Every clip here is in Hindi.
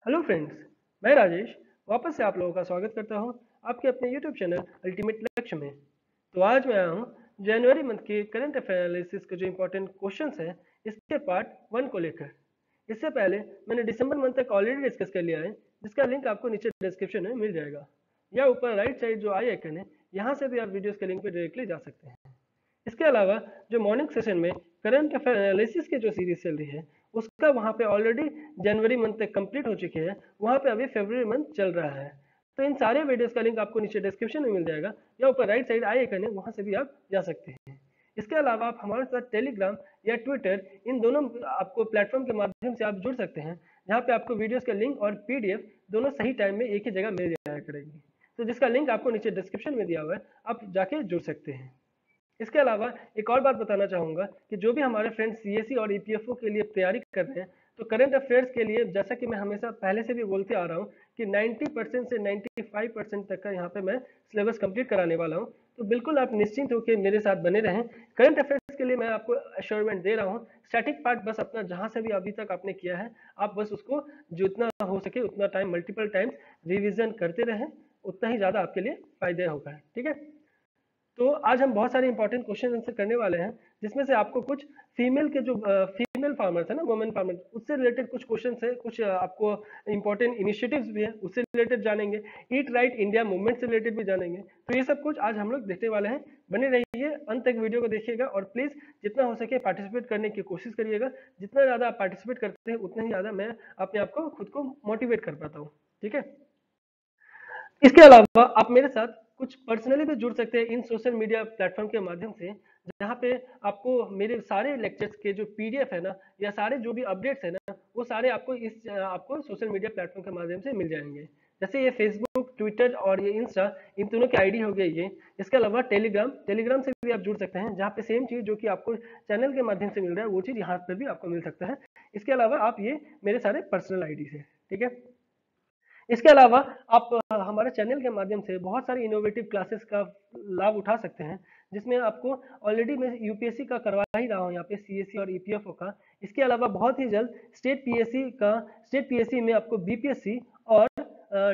हेलो फ्रेंड्स, मैं राजेश वापस से आप लोगों का स्वागत करता हूं आपके अपने यूट्यूब चैनल अल्टीमेट लक्ष्य में। तो आज मैं आया हूं जनवरी मंथ के करंट अफेयर एनालिसिस के जो इंपॉर्टेंट क्वेश्चंस हैं इसके पार्ट 1 को लेकर। इससे पहले मैंने दिसंबर मंथ तक ऑलरेडी डिस्कस कर लिया है, जिसका लिंक आपको नीचे डिस्क्रिप्शन में मिल जाएगा या ऊपर राइट साइड जो आई आइकन है यहाँ से भी आप वीडियोस के लिंक पे डायरेक्टली जा सकते हैं। इसके अलावा जो मॉर्निंग सेशन में करंट अफेयर एनालिसिस की जो सीरीज चल रही है उसका वहाँ पे ऑलरेडी जनवरी मंथ तक कंप्लीट हो चुकी है, वहाँ पे अभी फरवरी मंथ चल रहा है। तो इन सारे वीडियोस का लिंक आपको नीचे डिस्क्रिप्शन में मिल जाएगा या ऊपर राइट साइड आई आइकन है, वहाँ से भी आप जा सकते हैं। इसके अलावा आप हमारे साथ टेलीग्राम या ट्विटर इन दोनों आपको प्लेटफॉर्म के माध्यम से आप जुड़ सकते हैं, जहाँ पे आपको वीडियोस का लिंक और पीडीएफ दोनों सही टाइम में एक ही जगह मिल जाया करेगी। तो जिसका लिंक आपको नीचे डिस्क्रिप्शन में दिया हुआ है, आप जाके जुड़ सकते हैं। इसके अलावा एक और बात बताना चाहूँगा कि जो भी हमारे फ्रेंड्स सीएसई और ईपीएफओ के लिए तैयारी कर रहे हैं, तो करंट अफेयर्स के लिए जैसा कि मैं हमेशा पहले से भी बोलते आ रहा हूँ कि 90% से 95% तक का यहाँ पे मैं सिलेबस कंप्लीट कराने वाला हूँ। तो बिल्कुल आप निश्चिंत होकर मेरे साथ बने रहें। करंट अफेयर्स के लिए मैं आपको अश्योरमेंट दे रहा हूँ, स्टैटिक पार्ट बस अपना जहाँ से भी अभी तक आपने किया है आप बस उसको जितना हो सके उतना टाइम मल्टीपल टाइम्स रिविजन करते रहें, उतना ही ज़्यादा आपके लिए फायदा होगा। ठीक है, तो आज हम बहुत सारे इंपॉर्टेंट क्वेश्चन आंसर करने वाले हैं, जिसमें से आपको कुछ फीमेल के जो फीमेल फार्मर्स है ना, वुमेन फार्मर, उससे रिलेटेड कुछ क्वेश्चन है, कुछ आपको इंपॉर्टेंट इनिशिएटिव्स भी है उससे रिलेटेड जानेंगे, ईट राइट इंडिया मूवमेंट से रिलेटेड भी जानेंगे। तो ये सब कुछ आज हम लोग देखने वाले हैं। बने रहिए, अंत तक वीडियो को देखिएगा और प्लीज जितना हो सके पार्टिसिपेट करने की कोशिश करिएगा। जितना ज्यादा आप पार्टिसिपेट करते हैं उतना ही ज्यादा मैं अपने आप को खुद को मोटिवेट कर पाता हूँ। ठीक है, इसके अलावा आप मेरे साथ कुछ पर्सनली भी जुड़ सकते हैं इन सोशल मीडिया प्लेटफॉर्म के माध्यम से, जहाँ पे आपको मेरे सारे लेक्चर्स के जो पीडीएफ है ना या सारे जो भी अपडेट्स है ना, वो सारे आपको आपको सोशल मीडिया प्लेटफॉर्म के माध्यम से मिल जाएंगे। जैसे ये फेसबुक, ट्विटर और ये इंस्टा, इन तीनों की आईडी हो गई ये। इसके अलावा टेलीग्राम से भी आप जुड़ सकते हैं, जहाँ पे सेम चीज जो कि आपको चैनल के माध्यम से मिल रहा है वो चीज यहाँ पर भी आपको मिल सकता है। इसके अलावा आप ये मेरे सारे पर्सनल आईडी है। ठीक है, इसके अलावा आप हमारे चैनल के माध्यम से बहुत सारी इनोवेटिव क्लासेस का लाभ उठा सकते हैं, जिसमें आपको ऑलरेडी मैं यूपीएससी का करवा ही रहा हूँ यहाँ पे, सीएससी और ईपीएफओ का। इसके अलावा बहुत ही जल्द स्टेट पीएससी में आपको बीपीएससी और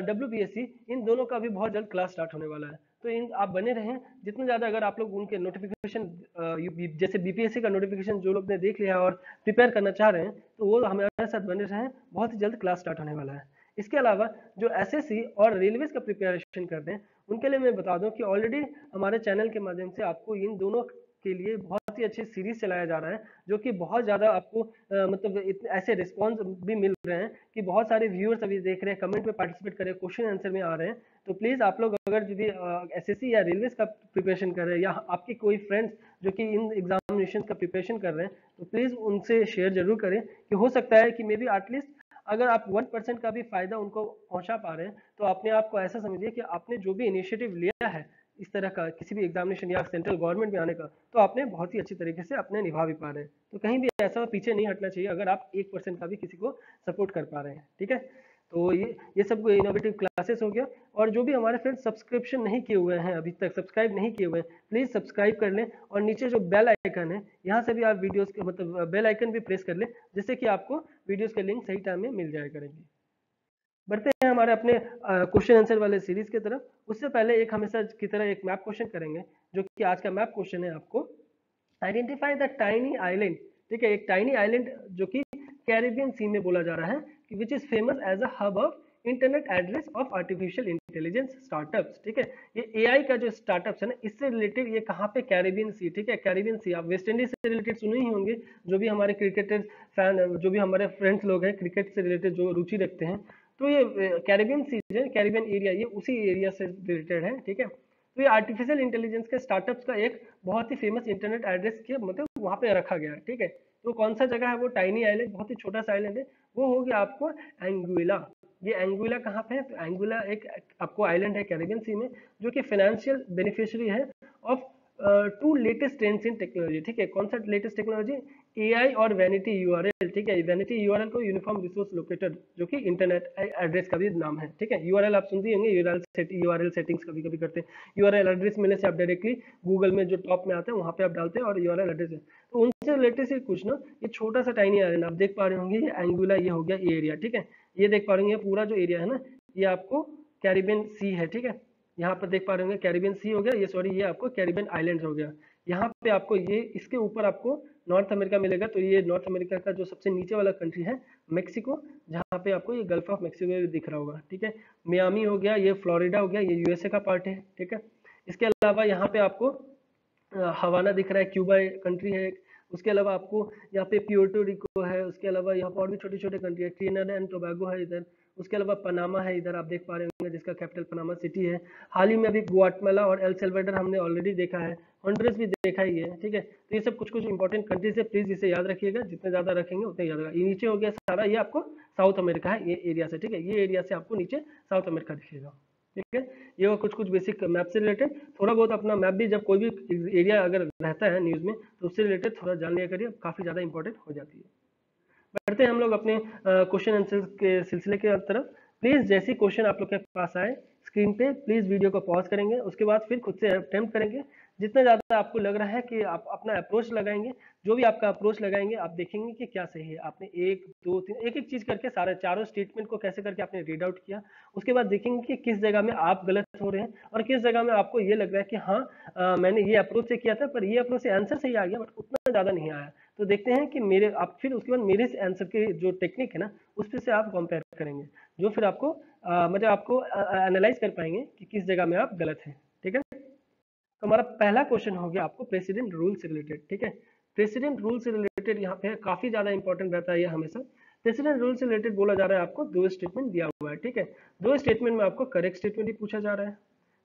डब्ल्यूपीएससी, इन दोनों का भी बहुत जल्द क्लास स्टार्ट होने वाला है। तो इन आप बने रहें, जितना ज़्यादा अगर आप लोग उनके नोटिफिकेशन, जैसे बीपीएससी का नोटिफिकेशन जो लोग ने देख लिया और प्रिपेयर करना चाह रहे हैं, तो वो हमारे साथ बने रहें, बहुत ही जल्द क्लास स्टार्ट होने वाला है। इसके अलावा जो एसएससी और रेलवेज का प्रिपरेशन करते हैं, उनके लिए मैं बता दूं कि ऑलरेडी हमारे चैनल के माध्यम से आपको इन दोनों के लिए बहुत ही अच्छी सीरीज चलाया जा रहा है, जो कि बहुत ज़्यादा आपको मतलब ऐसे रिस्पॉन्स भी मिल रहे हैं कि बहुत सारे व्यूअर्स अभी देख रहे हैं, कमेंट में पार्टिसिपेट कर रहे हैं, क्वेश्चन आंसर में आ रहे हैं। तो प्लीज़ आप लोग अगर यदि एसएससी या रेलवेज का प्रिपरेशन कर रहे हैं या आपके कोई फ्रेंड्स जो कि इन एग्जामिनेशन का प्रिपरेशन कर रहे हैं, तो प्लीज़ उनसे शेयर जरूर करें कि हो सकता है कि मे बी एटलीस्ट अगर आप 1% का भी फायदा उनको पहुंचा पा रहे हैं, तो अपने आप को ऐसा समझिए कि आपने जो भी इनिशिएटिव लिया है इस तरह का किसी भी एग्जामिनेशन या सेंट्रल गवर्नमेंट में आने का, तो आपने बहुत ही अच्छी तरीके से अपने निभा भी पा रहे हैं। तो कहीं भी ऐसा पीछे नहीं हटना चाहिए अगर आप 1% का भी किसी को सपोर्ट कर पा रहे हैं। ठीक है, तो ये सब इनोवेटिव क्लासेस हो गया। और जो भी हमारे फ्रेंड्स सब्सक्रिप्शन नहीं किए हुए हैं, अभी तक सब्सक्राइब नहीं किए हुए हैं, प्लीज़ सब्सक्राइब कर लें और नीचे जो बेल आइकन है यहाँ से भी आप वीडियोस के मतलब बेल आइकन भी प्रेस कर लें, जिससे कि आपको वीडियोस के लिंक सही टाइम में मिल जाया करेंगे। बढ़ते हैं हमारे अपने क्वेश्चन आंसर वाले सीरीज की तरफ। उससे पहले एक हमेशा की तरह एक मैप क्वेश्चन करेंगे, जो कि आज का मैप क्वेश्चन है आपको आइडेंटिफाई द टाइनी आइलैंड। ठीक है, एक टाइनी आइलैंड जो कि कैरिबियन सी में बोला जा रहा है कि which is famous as a hub of internet address of artificial intelligence startups. ठीक है, ये एआई का जो स्टार्टअप्स है ना, इससे रिलेटेड ये कहाँ पे, कैरिबियन सी। ठीक है, कैरिबियन सी आप वेस्ट इंडीज से रिलेटेड सुने ही होंगे, जो भी हमारे क्रिकेटर फैन, जो भी हमारे फ्रेंड्स लोग हैं क्रिकेट से रिलेटेड जो रुचि रखते हैं, तो ये कैरिबियन सी है, कैरिबियन एरिया, ये उसी एरिया से रिलेटेड है। ठीक है, तो ये आर्टिफिशियल इंटेलिजेंस के स्टार्टअप्स का एक बहुत ही फेमस इंटरनेट एड्रेस के मतलब वहाँ पे रखा गया है। ठीक है, तो कौन सा जगह है वो, टाइनी आइलैंड, बहुत ही छोटा सा आइलैंड है, वो हो गया आपको एंगुइला। ये एंगुइला कहाँ पे है, तो एंगुइला एक आपको आइलैंड है कैरिबियन सी में, जो कि फाइनेंशियल बेनिफिशियरी है of two latest trends in technology. ठीक है, कौन सा लेटेस्ट टेक्नोलॉजी, एआई और वैनिटी यूआरएल। ठीक है, वैनिटी यूआरएल को यूनिफॉर्म रिसोर्स लोकेटर, जो कि इंटरनेट एड्रेस का भी नाम है। ठीक है, यूआरएल आप सुनते होंगे, यूआरएल सेटिंग्स कभी कभी करते हैं, यूआरएल एड्रेस मिलने से आप डायरेक्टली गूगल में जो टॉप में आता है वहाँ पे आप डालते हैं और यूआरएल एड्रेस है, तो उनसे रिलेटेड से कुछ ना, ये छोटा सा टाइनी आइलैंड आप देख पा रहे होंगे, ये एंगुला, ये हो गया ये एरिया। ठीक है, ये देख पा रहे होंगे पूरा जो एरिया है ना, ये आपको कैरिबियन सी है, ठीक है। यहाँ पर देख पा रहे होंगे कैरिबियन सी हो गया, ये सॉरी ये आपको कैरिबियन आइलैंड हो गया। यहाँ पे आपको ये इसके ऊपर आपको नॉर्थ अमेरिका मिलेगा, तो ये नॉर्थ अमेरिका का जो सबसे नीचे वाला कंट्री है मेक्सिको, जहाँ पे आपको ये गल्फ ऑफ मेक्सिको दिख रहा होगा, ठीक है। मियामी हो गया, ये फ्लोरिडा हो गया, ये यूएसए का पार्ट है, ठीक है। इसके अलावा यहाँ पे आपको हवाना दिख रहा है, क्यूबा कंट्री है। उसके अलावा आपको यहाँ पे प्यूर्टो रिको है, उसके अलावा यहाँ पर और भी छोटे छोटे कंट्री है, ट्रिनिडाद एंड टोबैगो है इधर। उसके अलावा पनामा है इधर, आप देख पा रहे होंगे, जिसका कैपिटल पनामा सिटी है। हाल ही में अभी ग्वाटेमाला और एल सल्वाडोर हमने ऑलरेडी देखा है, हॉन्डुरस भी देखा ही है, ठीक है। तो ये सब कुछ कुछ इंपॉर्टेंट कंट्रीज है, प्लीज इसे याद रखिएगा, जितने ज्यादा रखेंगे उतने याद रखेगा। ये नीचे हो गया सारा, ये आपको साउथ अमेरिका है, ये एरिया से, ठीक है। ये एरिया से आपको नीचे साउथ अमेरिका दिखेगा, ठीक है। ये वो कुछ कुछ बेसिक मैप से रिलेटेड, थोड़ा बहुत अपना मैप भी जब कोई भी एरिया अगर रहता है न्यूज में तो उससे रिलेटेड थोड़ा जान लिया करिए, काफी ज्यादा इंपॉर्टेंट हो जाती है। बढ़ते हैं हम लोग अपने क्वेश्चन आंसर के सिलसिले के तरफ। प्लीज जैसे क्वेश्चन आप लोग के पास आए स्क्रीन पे, प्लीज वीडियो को पॉज करेंगे, उसके बाद फिर खुद से अटेम्प्ट करेंगे। जितना ज्यादा आपको लग रहा है कि आप अपना अप्रोच लगाएंगे, जो भी आपका अप्रोच लगाएंगे आप देखेंगे कि क्या सही है। आपने एक दो तीन एक एक चीज करके सारे चारों स्टेटमेंट को कैसे करके आपने रीड आउट किया, उसके बाद देखेंगे कि किस जगह में आप गलत हो रहे हैं और किस जगह में आपको ये लग रहा है कि हाँ मैंने ये अप्रोच से किया था पर ये अप्रोच से आंसर सही आ गया बट उतना ज्यादा नहीं आया। तो देखते हैं कि मेरे आप फिर उसके बाद मेरे आंसर के जो टेक्निक है ना उस पे से आप कंपेयर करेंगे, जो फिर आपको मतलब आपको एनालाइज कर पाएंगे कि किस जगह में आप गलत हैं, ठीक है। तो हमारा पहला क्वेश्चन हो गया आपको प्रेसिडेंट रूल से रिलेटेड, ठीक है। प्रेसिडेंट रूल से रिलेटेड यहाँ पे काफी ज्यादा इंपॉर्टेंट रहता है ये हमेशा। प्रेसिडेंट रूल से रिलेटेड बोला जा रहा है, आपको दो स्टेटमेंट दिया हुआ है, ठीक है। दो स्टेटमेंट में आपको करेक्ट स्टेटमेंट ही पूछा जा रहा है।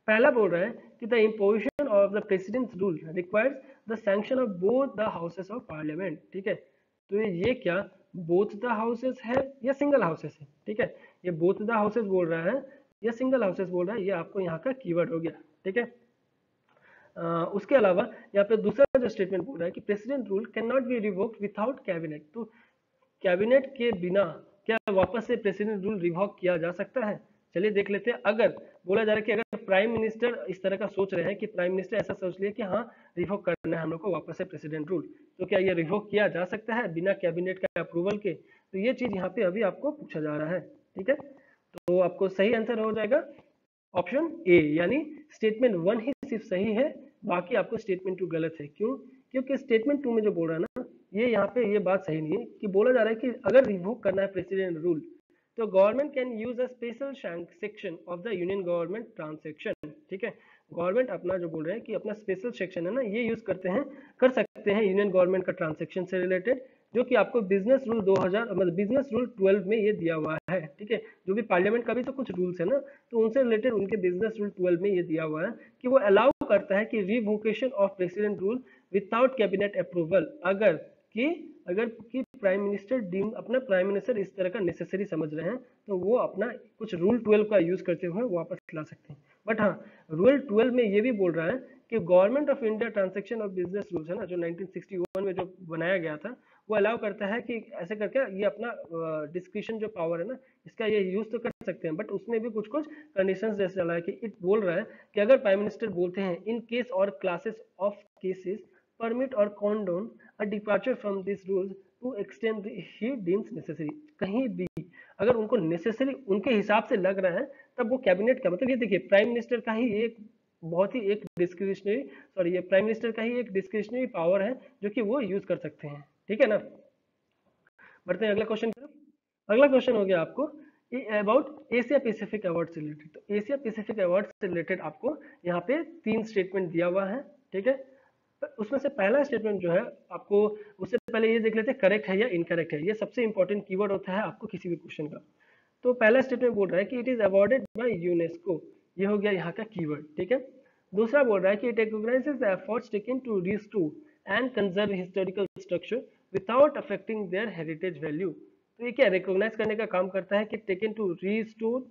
पहला बोल रहा है कि the imposition of the presidents rule requires the sanction of both the houses of parliament, ठीक है। तो ये क्या बोथ द हाउसेस है या सिंगल हाउसेस है, ठीक है। ये बोथ द हाउसेस बोल रहा है या सिंगल हाउसेस बोल रहा है, ये आपको यहाँ का कीवर्ड हो गया, ठीक है। उसके अलावा यहाँ पे दूसरा जो स्टेटमेंट बोल रहा है कि president rule can not be revoked without cabinet, तो कैबिनेट के बिना क्या वापस से प्रेसिडेंट रूल रिवॉक किया जा सकता है। चलिए देख लेते हैं। अगर बोला जा रहा है कि अगर प्राइम मिनिस्टर इस तरह का सोच रहे हैं कि प्राइम मिनिस्टर ऐसा सोच लिया कि हाँ रिवोक करना है हम लोग को वापस से प्रेसिडेंट रूल, तो क्या ये रिवोक किया जा सकता है बिना कैबिनेट का अप्रूवल के। तो ये चीज यहाँ पे अभी आपको पूछा जा रहा है, ठीक है। तो आपको सही आंसर हो जाएगा ऑप्शन ए, यानी स्टेटमेंट 1 ही सिर्फ सही है, बाकी आपको स्टेटमेंट 2 गलत है। क्यों? क्योंकि स्टेटमेंट 2 में जो बोल रहा है ना, ये यहाँ पे ये बात सही नहीं है कि बोला जा रहा है कि अगर रिवोक करना है प्रेसिडेंट रूल तो government can use a special section of the union government transaction, ठीक है। गवर्नमेंट अपना जो बोल रहे हैं कि अपना स्पेशल सेक्शन है ना, ये यूज कर सकते हैं यूनियन गवर्नमेंट का ट्रांसैक्शन से रिलेटेड, जो कि आपको बिजनेस रूल 2000 मतलब बिजनेस रूल 12 में ये दिया हुआ है, ठीक है। जो भी पार्लियामेंट का भी तो कुछ रूल्स है ना, तो उनसे रिलेटेड उनके बिजनेस रूल 12 में ये दिया हुआ है कि वो अलाउ करता है कि revocation of president rule without cabinet approval, अगर कि प्राइम मिनिस्टर डीम अपना प्राइम मिनिस्टर इस तरह का नेसेसरी समझ रहे हैं तो वो अपना कुछ रूल 12 का यूज करते हुए वापस ला सकते हैं। बट हाँ, रूल 12 में ये भी बोल रहा है कि government of India transaction of business rules है ना, जो 1961 में जो बनाया गया था, वो अलाउ करता है कि ऐसे करके ये अपना डिस्क्रिशन जो पावर है ना, इसका ये यूज तो कर सकते हैं, बट उसमें भी कुछ कुछ कंडीशंस जैसे चला है कि इट बोल रहा है कि अगर प्राइम मिनिस्टर बोलते हैं इन केस और क्लासेस ऑफ केसेस परमिट और condone a departure from this rules to extend he deems necessary, कहीं भी अगर उनको नेसेसरी उनके हिसाब से लग रहा है तब वो कैबिनेट का मतलब ये देखिए प्राइम मिनिस्टर का ही एक बहुत ही एक डिस्क्रिशनरी सॉरी ये प्राइम मिनिस्टर का ही एक डिस्क्रिशनरी पावर है जो कि वो यूज कर सकते हैं, ठीक है ना। बढ़ते हैं अगला क्वेश्चन की तरफ। अगला क्वेश्चन हो गया आपको अबाउट एशिया पैसिफिक अवार्ड से रिलेटेड। तो एशिया पैसिफिक अवार्ड से रिलेटेड आपको यहाँ पे 3 स्टेटमेंट दिया हुआ है, ठीक है। उसमें से पहला स्टेटमेंट जो है आपको, उससे पहले ये देख लेते हैं करेक्ट है या इनकरेक्ट है। ये सबसे इंपॉर्टेंट कीवर्ड होता है आपको किसी भी क्वेश्चन का। तो पहला स्टेटमेंट बोल रहा है कि it is awarded by UNESCO, ये हो गया यहाँ का कीवर्ड, ठीक है। दूसरा बोल रहा है कि it recognises the efforts taken to restore and conserve historical structure without affecting their heritage value. तो ये क्या रिकॉग्नाइज करने का काम करता है कि taken to restore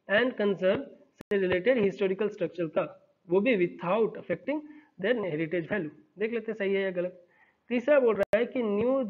and conserve से रिलेटेड हिस्टोरिकल स्ट्रक्चर का, वो भी without affecting their heritage value. देख लेते सही है या गलत। तीसरा बोल रहा है कि new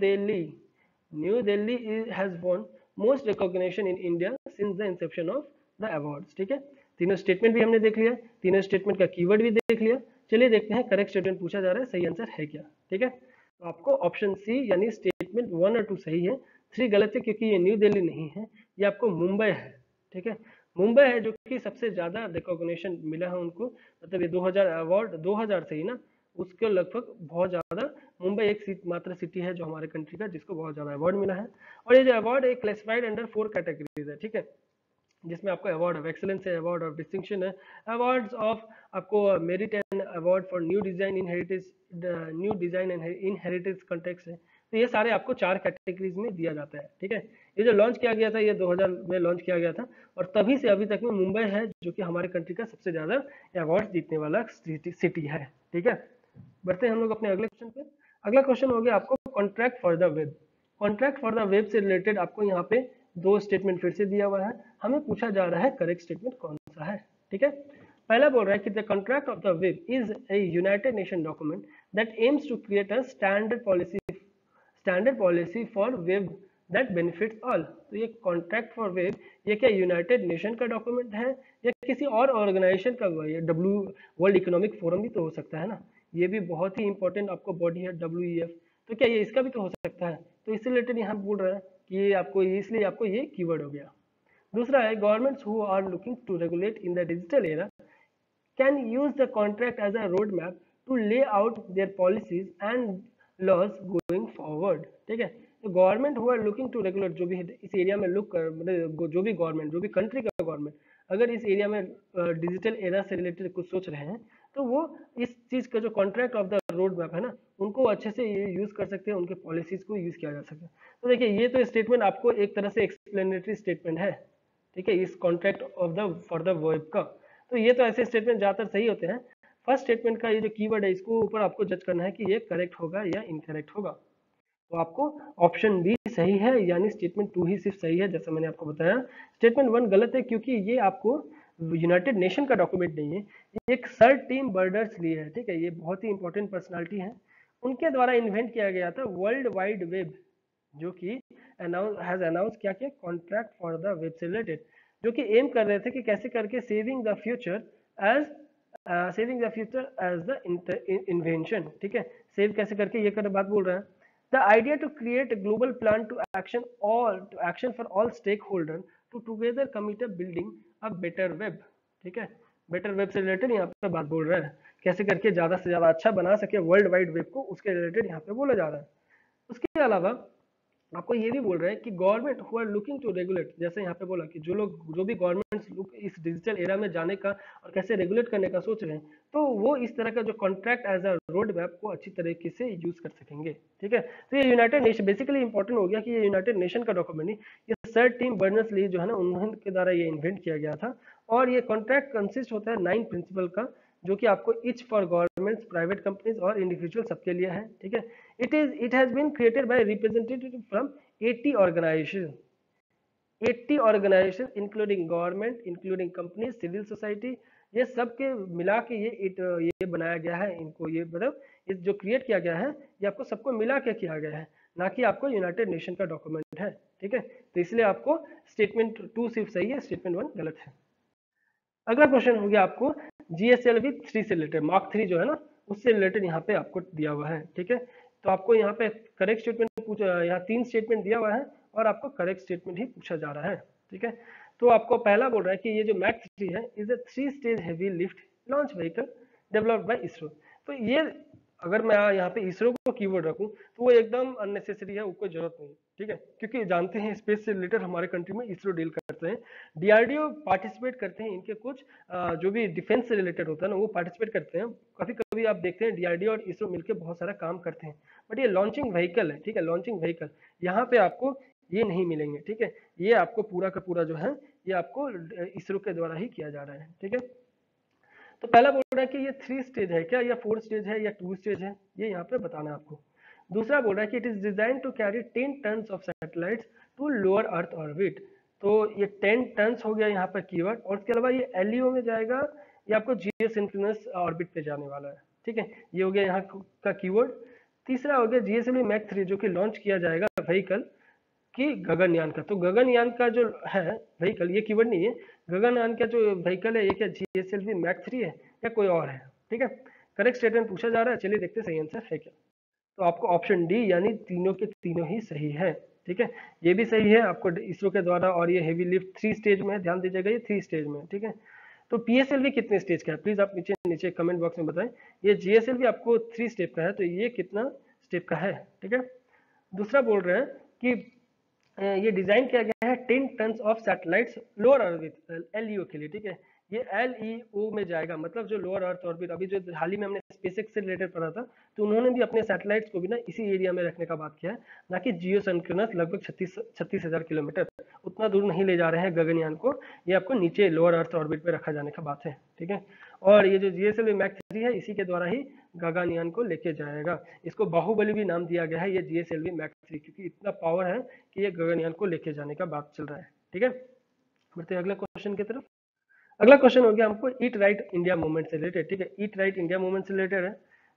Delhi has won most recognition in India since the Inception of the awards, ठीक है। तीनों स्टेटमेंट भी हमने देख लिया, तीनों स्टेटमेंट का कीवर्ड भी देख लिया। चलिए देखते हैं करेक्ट स्टेटमेंट पूछा जा रहा है, सही आंसर है क्या, ठीक है। तो आपको ऑप्शन सी यानी स्टेटमेंट 1 और 2 सही है, 3 गलत है क्योंकि ये न्यू दिल्ली नहीं है, ये आपको मुंबई है। ठीक है, मुंबई है जो कि सबसे ज्यादा रिकॉग्निशन मिला है उनको, मतलब ये 2000 अवार्ड 2000 से ही ना, उसके लगभग बहुत ज्यादा मुंबई एक मात्र सिटी है जो हमारे कंट्री का जिसको बहुत ज्यादा अवार्ड मिला है। और ये जो अवार्ड है क्लासिफाइड अंडर 4 कैटेगरीज है। ठीक है, जिसमें आपको अवार्ड ऑफ एक्सेलेंस है, अवार्ड ऑफ डिस्टिंक्शन है, अवार्ड्स ऑफ आपको merit and award for new design in heritage, new design and in heritage context है। तो ये सारे आपको 4 कैटेगरीज में दिया जाता है। ठीक है, ये जो लॉन्च किया गया था ये 2000 में लॉन्च किया गया था, और तभी से अभी तक में मुंबई है जो कि हमारे कंट्री का सबसे ज्यादा अवार्ड जीतने वाला सिटी है। ठीक है, बढ़ते हैं हम लोग अपने अगले क्वेश्चन पे। अगला क्वेश्चन हो गया आपको contract for the web. Contract for the web से रिलेटेड आपको यहाँ पे 2 स्टेटमेंट फिर से दिया हुआ है, हमें पूछा जा रहा है करेक्ट स्टेटमेंट कौन सा है। ठीक है, पहला बोल रहा है कि the contract of the web is a United Nation document that aims to create a standard policy for web that benefits all. तो ये कॉन्ट्रैक्ट फॉर वेब, ये क्या यूनाइटेड नेशन का डॉक्यूमेंट है या किसी और ऑर्गेनाइजेशन का? ये वर्ल्ड इकोनॉमिक फोरम भी तो हो सकता है ना, ये भी बहुत ही इंपॉर्टेंट आपको बॉडी है WEF, तो क्या ये इसका भी तो हो सकता है? तो इससे रिलेटेड यहाँ बोल रहा है कि ये आपको, इसलिए आपको ये कीवर्ड हो गया। दूसरा है governments who are looking to regulate in the digital era can use the contract as a roadmap to lay out their policies and laws going forward। ठीक है, तो गवर्नमेंट हुआ लुकिंग टू रेगुलेट, जो भी इस एरिया में लुक कर, मतलब जो भी गवर्नमेंट, जो भी कंट्री का गवर्नमेंट अगर इस एरिया में डिजिटल एरा से रिलेटेड कुछ सोच रहे हैं, तो वो इस चीज का जो contract of the road map है ना, उनको अच्छे से यूज कर सकते हैं, उनके पॉलिसीज को यूज किया जा सकता है। तो देखिए ये तो स्टेटमेंट आपको एक तरह से एक्सप्लेनेटरी स्टेटमेंट है। ठीक है, इस contract of the for the web का, तो ये तो ऐसे स्टेटमेंट ज्यादातर सही होते हैं। फर्स्ट स्टेटमेंट का ये जो कीवर्ड है इसको ऊपर आपको जज करना है कि ये करेक्ट होगा या इनकरेक्ट होगा। तो आपको ऑप्शन बी सही है, यानी स्टेटमेंट 2 ही सिर्फ सही है, जैसा मैंने आपको बताया। स्टेटमेंट 1 गलत है क्योंकि ये आपको यूनाइटेड नेशन का डॉक्यूमेंट नहीं है, ये एक सर टिम बर्नर्स ली है। ठीक है, ये बहुत ही इंपॉर्टेंट पर्सनालिटी है, उनके द्वारा इन्वेंट किया गया था वर्ल्ड वाइड वेब, जो कि अनाउंस क्या किया, कॉन्ट्रैक्ट फॉर द वेब से रिलेटेड, जो कि एम कर रहे थे कि कैसे करके saving the future as the invention. ठीक है, सेव कैसे करके ये कर बात बोल रहे हैं। The idea to create global plan to action for all stakeholder to together commit building a better web. ठीक है, बेटर वेब से रिलेटेड यहाँ पे बात बोल रहे हैं, कैसे करके ज्यादा से ज्यादा अच्छा बना सके वर्ल्ड वाइड वेब को, उसके रिलेटेड यहाँ पे बोला जा रहा है। उसके अलावा आपको ये भी बोल रहे हैं कि government who are looking to regulate, जैसे यहाँ पे बोला कि जो भी गवर्नमेंट्स इस डिजिटल एरा में जाने का और कैसे रेगुलेट करने का सोच रहे हैं, तो वो इस तरह का जो contract as a roadmap को अच्छी तरीके से यूज कर सकेंगे। ठीक है, तो ये यूनाइटेड नेशन बेसिकली इंपॉर्टेंट हो गया कि ये यूनाइटेड नेशन का डॉक्यूमेंट नहीं, ये सर टिम बर्नर्स ली जो है ना, उनके द्वारा ये इन्वेंट किया गया था। और ये कॉन्ट्रैक्ट कंसिस्ट होता है 9 प्रिंसिपल का, जो कि आपको each for governments, private companies और इंडिविजुअल सबके लिए है। ठीक है, it has been created by representative from 80 organizations, 80 organizations including government, including companies, civil society, ये सब के मिला के ये बनाया गया है। इनको ये मतलब ये जो क्रिएट किया गया है ये आपको सबको मिला के किया गया है, ना कि आपको यूनाइटेड नेशन का डॉक्यूमेंट है। ठीक है, तो इसलिए आपको स्टेटमेंट 2 सिर्फ सही है, स्टेटमेंट 1 गलत है। अगला क्वेश्चन हो गया आपको GSLV 3 से रिलेटेड, मार्क 3 जो है ना, उससे रिलेटेड यहाँ पे आपको दिया हुआ है। ठीक है, तो आपको यहाँ पे करेक्ट स्टेटमेंट पूछा, यहाँ 3 स्टेटमेंट दिया हुआ है और आपको करेक्ट स्टेटमेंट ही पूछा जा रहा है। ठीक है, तो आपको पहला बोल रहा है कि ये जो मैक 3 है is a 3 stage heavy lift launch vehicle developed by ISRO. तो ये अगर मैं यहाँ पे इसरो को कीवर्ड रखूं तो वो एकदम अननेसेसरी है, उसको जरूरत नहीं। ठीक है, क्योंकि जानते हैं स्पेस से रिलेटेड हमारे कंट्री में इसरो डील करते हैं, DRDO पार्टिसिपेट करते हैं, इनके कुछ जो भी डिफेंस से रिलेटेड होता है ना वो पार्टिसिपेट करते हैं। कभी कभी आप देखते हैं DRDO और इसरो मिलकर बहुत सारा काम करते हैं, बट ये लॉन्चिंग व्हीकल है। ठीक है, लॉन्चिंग व्हीकल यहाँ पे आपको ये नहीं मिलेंगे। ठीक है, ये आपको पूरा का पूरा जो है ये आपको इसरो के द्वारा ही किया जा रहा है। ठीक है, तो पहला बोल रहा है कि ये 3 स्टेज है क्या, या 4 स्टेज है, या 2 स्टेज है, ये यहाँ पे बताना है आपको। दूसरा बोल रहा है कि it is design to carry 10 tons of satellites to lower earth orbit. तो ये 10 टन्स हो गया यहाँ पर कीवर्ड, और उसके अलावा ये LEO में जाएगा, ये आपको जियोसिंक्रोनस ऑर्बिट पे जाने वाला है। ठीक है, ये हो गया यहाँ का कीवर्ड। तीसरा हो गया GSLV मैक 3 जो कि लॉन्च किया जाएगा व्हीकल कि गगनयान का। तो गगनयान का जो है व्हीकल, ये कीवर्ड नहीं है, गगनयान का जो व्हीकल है ये क्या GSLV मैक 3 है या कोई और है। ठीक है, करेक्ट स्टेटमेंट पूछा जा रहा है, चलिए देखते हैं सही आंसर है क्या। तो आपको ऑप्शन डी यानी तीनों के तीनों ही सही है। ठीक है, ये भी सही है आपको इसरो के द्वारा, और ये हेवी लिफ्ट 3 स्टेज में है, ध्यान दीजिएगा ये 3 स्टेज में है, ठीक है। तो पीएसएलवी कितने स्टेज का है, प्लीज आप नीचे नीचे कमेंट बॉक्स में बताएं। ये जीएसएलवी आपको 3 स्टेप का है, तो ये कितना स्टेप का है, ठीक है। दूसरा बोल रहे हैं कि ये डिजाइन किया गया है 10 ton of satellites lower orbit LEO के लिए, ठीक है। ये एलईओ में जाएगा, मतलब जो लोअर अर्थ ऑर्बिट, अभी जो हाल ही में हमने स्पेसएक्स से रिलेटेड पढ़ा था, तो उन्होंने भी अपने सैटेलाइट्स को भी ना इसी एरिया में रखने का बात किया है, ना कि जियो सिंक्रोनस लगभग 36,000 किलोमीटर उतना दूर नहीं ले जा रहे हैं गगनयान को, ये आपको नीचे लोअर अर्थ ऑर्बिट पे रखा जाने का बात है, ठीक है। और ये जो जीएसएलवी मैक 3 है, इसी के द्वारा ही गगनयान को लेके जाएगा। इसको बाहुबली भी नाम दिया गया है ये जीएसएलवी मैक 3, क्योंकि इतना पावर है कि ये गगनयान को लेके जाने का बात चल रहा है, ठीक है। बढ़ते हैं अगला क्वेश्चन की तरफ। अगला क्वेश्चन हो गया हमको ईट राइट इंडिया मूवमेंट से रिलेटेड, ठीक है। ईट राइट इंडिया मूवमेंट से रिलेटेड है,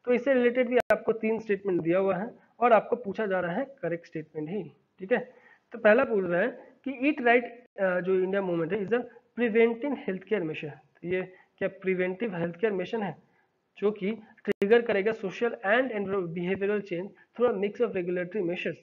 तो इससे रिलेटेड भी आपको 3 स्टेटमेंट दिया हुआ है और आपको पूछा जा रहा है करेक्ट स्टेटमेंट ही, ठीक है। तो पहला पूछ रहा है कि ईट राइट जो इंडिया मूवमेंट है is a preventive health care mission, तो ये क्या प्रिवेंटिव हेल्थ केयर मिशन है जो कि ट्रिगर करेगा social and behavioural change through a mix of regulatory measures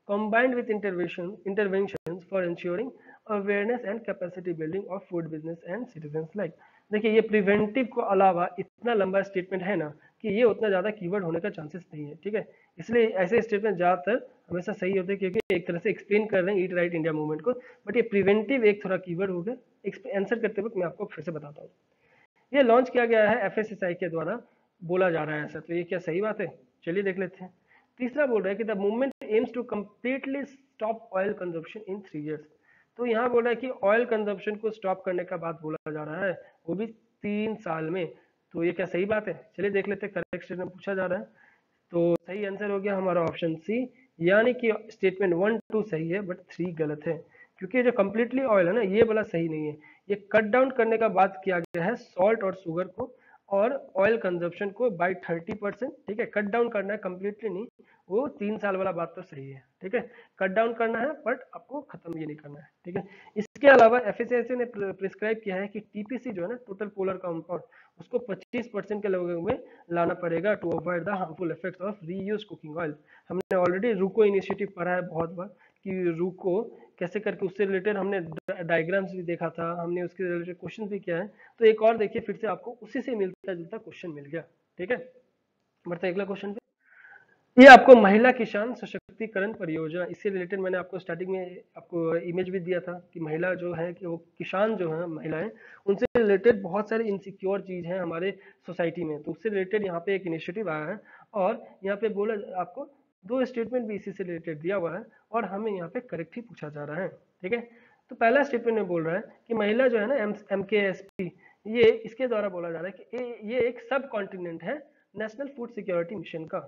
combined with interventions for ensuring awareness and capacity building of food business and citizens like। देखिए ये प्रिवेंटिव को अलावा इतना लंबा स्टेटमेंट है ना कि ये उतना ज्यादा कीवर्ड होने का चांसेस नहीं है, ठीक है। इसलिए ऐसे स्टेटमेंट ज्यादातर हमेशा सही होते हैं, क्योंकि एक तरह से एक्सप्लेन कर रहे हैं ईट राइट इंडिया मूवमेंट को, बट ये प्रिवेंटिव एक थोड़ा कीवर्ड हो गया। आंसर करते वक्त मैं आपको फिर से बताता हूँ। ये लॉन्च किया गया है एफएसएसआई के द्वारा, बोला जा रहा है ऐसा, तो ये क्या सही बात है, चलिए देख लेते हैं। तीसरा बोल रहा है कि the movement aims to completely stop oil consumption in 3 years, तो यहाँ बोल रहा है कि ऑयल कंजप्शन को स्टॉप करने का बात बोला जा रहा है, वो भी 3 साल में, तो ये क्या सही बात है, चलिए देख लेते हैं। करेक्ट स्टेटमेंट पूछा जा रहा है, तो सही आंसर हो गया हमारा ऑप्शन सी, यानी कि स्टेटमेंट 1 2 सही है बट 3 गलत है, क्योंकि जो कंप्लीटली ऑयल है ना ये वाला सही नहीं है। ये कट डाउन करने का बात किया गया है सॉल्ट और शुगर को और ऑयल कंजप्शन को बाय 30%, ठीक है। कट डाउन करना है, कंप्लीटली नहीं, वो 3 साल वाला बात तो सही है, ठीक है। कट डाउन करना है बट आपको खत्म ये नहीं करना है, ठीक है। इसके अलावा एफएसएसआई ने प्रिस्क्राइब किया है कि टीपीसी जो है ना टोटल पोलर कंपाउंड, उसको 25% के लोगों में लाना पड़ेगा to avoid the harmful effects of reuse cooking oil. हमने ऑलरेडी रूको इनिशिएटिव पढ़ा है बहुत बार कि रूको कैसे करके, उससे रिलेटेड हमने डायग्राम्स भी देखा था, हमने उसके रिलेटेड क्वेश्चन भी किया है, तो एक और देखिए फिर से आपको उसी से मिलता जुलता क्वेश्चन मिल गया, ठीक है। बढ़ते अगला क्वेश्चन पे। ये आपको महिला किसान सशक्तिकरण परियोजना, इससे रिलेटेड मैंने आपको स्टार्टिंग में आपको इमेज भी दिया था कि महिला जो है कि वो किसान जो है महिलाएं, उनसे रिलेटेड बहुत सारे इनसिक्योर चीज हैं हमारे सोसाइटी में, तो उससे रिलेटेड यहाँ पे एक इनिशिएटिव आया है और यहाँ पे बोला आपको 2 स्टेटमेंट भी इसी से रिलेटेड दिया हुआ है और हमें यहाँ पे करेक्ट ही पूछा जा रहा है, ठीक है। तो पहला स्टेटमेंट में बोल रहा है कि महिला जो है ना MKSP, ये इसके द्वारा बोला जा रहा है कि ये एक सब कॉन्टिनेंट है नेशनल फूड सिक्योरिटी मिशन का।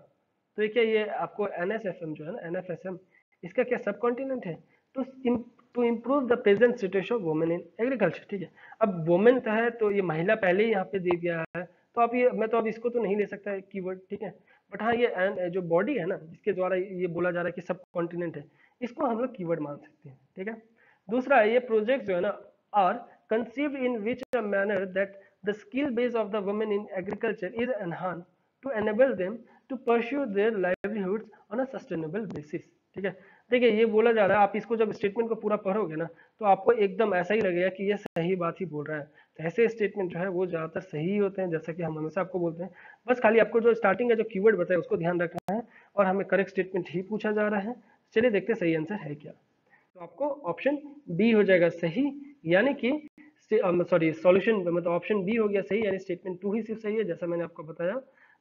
तो क्या ये आपको NSFM जो है ना NFSM, इसका क्या सब कॉन्टिनेंट है, to improve the present situation of women in agriculture, ठीक है। अब वुमेन का है तो ये महिला पहले ही यहाँ पे दे दिया है, तो अब ये मैं तो अब इसको तो नहीं ले सकता कीवर्ड, ठीक है। बट हाँ ये जो बॉडी है ना जिसके द्वारा ये बोला जा रहा है कि सब कॉन्टिनेंट है, इसको हम लोग कीवर्ड मान सकते हैं, ठीक है। दूसरा ये प्रोजेक्ट जो है ना are conceived in which a manner that the skill base of the women in agriculture is enhance to enable them to pursue their livelihoods on a sustainable basis, ठीक है। देखिए ये बोला जा रहा है, आप इसको जब स्टेटमेंट को पूरा पढ़ोगे ना तो आपको एकदम ऐसा ही लगेगा कि ये सही बात ही बोल रहा है। तो ऐसे स्टेटमेंट जो है वो ज्यादातर सही होते हैं, जैसा कि हम हमेशा आपको बोलते हैं। बस खाली आपको जो स्टार्टिंग का जो कीवर्ड बताया उसको ध्यान रखना है और हमें करेक्ट स्टेटमेंट ही पूछा जा रहा है। चलिए देखते हैं सही आंसर है क्या, तो आपको ऑप्शन बी हो जाएगा सही, यानी कि सॉरी सॉल्यूशन मतलब ऑप्शन बी हो गया सही, यानी स्टेटमेंट 2 ही सिर्फ सही है जैसा मैंने आपको बताया,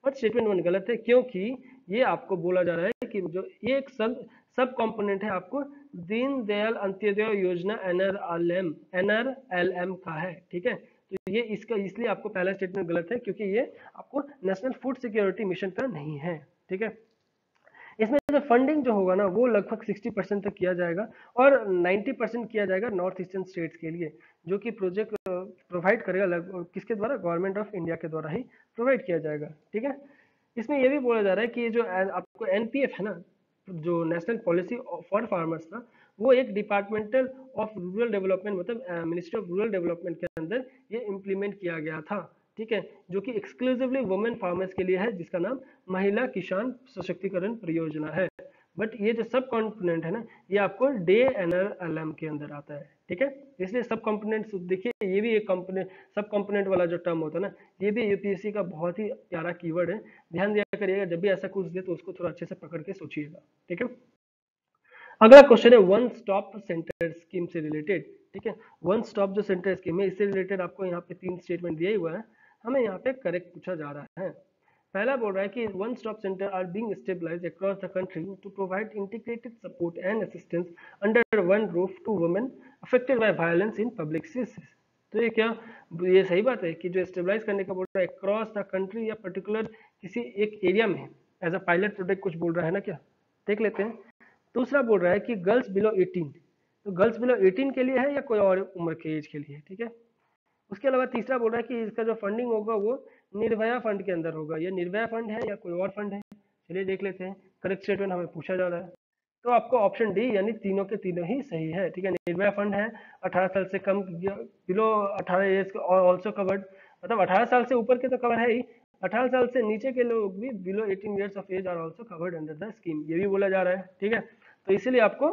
बट स्टेटमेंट 1 गलत है, क्योंकि ये आपको बोला जा रहा है कि जो ये एक सब कंपोनेंट है आपको दीनदयाल अंत्योदय योजना NRLM का है, ठीक है। तो ये इसका इसलिए आपको पहला स्टेटमेंट गलत है क्योंकि ये आपको नेशनल फूड सिक्योरिटी मिशन का नहीं है, ठीक है। इसमें जो फंडिंग जो होगा ना वो लगभग 60% तक किया जाएगा और 90% किया जाएगा नॉर्थ ईस्टर्न स्टेट्स के लिए, जो कि प्रोजेक्ट प्रोवाइड करेगा किसके द्वारा, गवर्नमेंट ऑफ इंडिया के द्वारा ही प्रोवाइड किया जाएगा, ठीक है। इसमें यह भी बोला जा रहा है कि ये जो आपको NPF है ना, जो नेशनल पॉलिसी फॉर फार्मर्स था, वो एक डिपार्टमेंटल ऑफ रूरल डेवलपमेंट मतलब मिनिस्ट्री ऑफ रूरल डेवलपमेंट के अंदर ये इम्प्लीमेंट किया गया था, ठीक है, जो कि एक्सक्लूसिवली वुमेन फार्मर्स के लिए है, जिसका नाम महिला किसान सशक्तिकरण परियोजना है। बट ये जो सब कॉम्पोनेंट है ना, ये आपको डे एनआरएलएम के अंदर आता है, ठीक है। इसलिए सब कॉम्पोनेंट्स देखिए, ये भी एक कॉम्पोनेंट, सब कॉम्पोनेंट वाला जो टर्म होता है ना, ये भी यूपीएससी का बहुत ही प्यारा कीवर्ड है। ध्यान दिया करिएगा, जब भी ऐसा कुछ दे तो उसको थोड़ा अच्छे से पकड़ के सोचिएगा, ठीक है। अगला क्वेश्चन है वन स्टॉप सेंटर स्कीम से रिलेटेड, ठीक है। वन स्टॉप जो सेंटर स्कीम है, इससे रिलेटेड आपको यहाँ पे 3 स्टेटमेंट दिया हुआ है, हमें यहाँ पे करेक्ट पूछा जा रहा है। पहला बोल रहा है कि one stop centre are being stabilised across the country to provide integrated support and assistance under one roof to women affected by violence in public spaces. तो ये क्या, ये सही बात है कि जो स्टेबलाइज करने का बोल रहा है अक्रॉस द कंट्री या पर्टिकुलर किसी एक एरिया में एज अ पायलट प्रोजेक्ट कुछ बोल रहा है ना, क्या देख लेते हैं। दूसरा बोल रहा है कि गर्ल्स बिलो 18, तो गर्ल्स बिलो 18 के लिए है या कोई और उम्र के एज के लिए, ठीक है। उसके अलावा तीसरा बोल रहा है कि इसका जो फंडिंग होगा वो निर्भया फंड के अंदर होगा, ये निर्भया फंड है या कोई और फंड है, चलिए देख लेते हैं। करेक्ट स्टेटमेंट हमें पूछा जा रहा है, तो आपको ऑप्शन डी यानी तीनों के तीनों ही सही है, ठीक है। निर्भया फंड है, 18 साल से कम, बिलो 18 एज ऑल्सो कवर्ड, मतलब 18 साल से ऊपर के तो कवर है ही, 18 साल से नीचे के लोग भी below 18 years of age are also covered under the scheme, ये भी बोला जा रहा है, ठीक है। तो इसीलिए आपको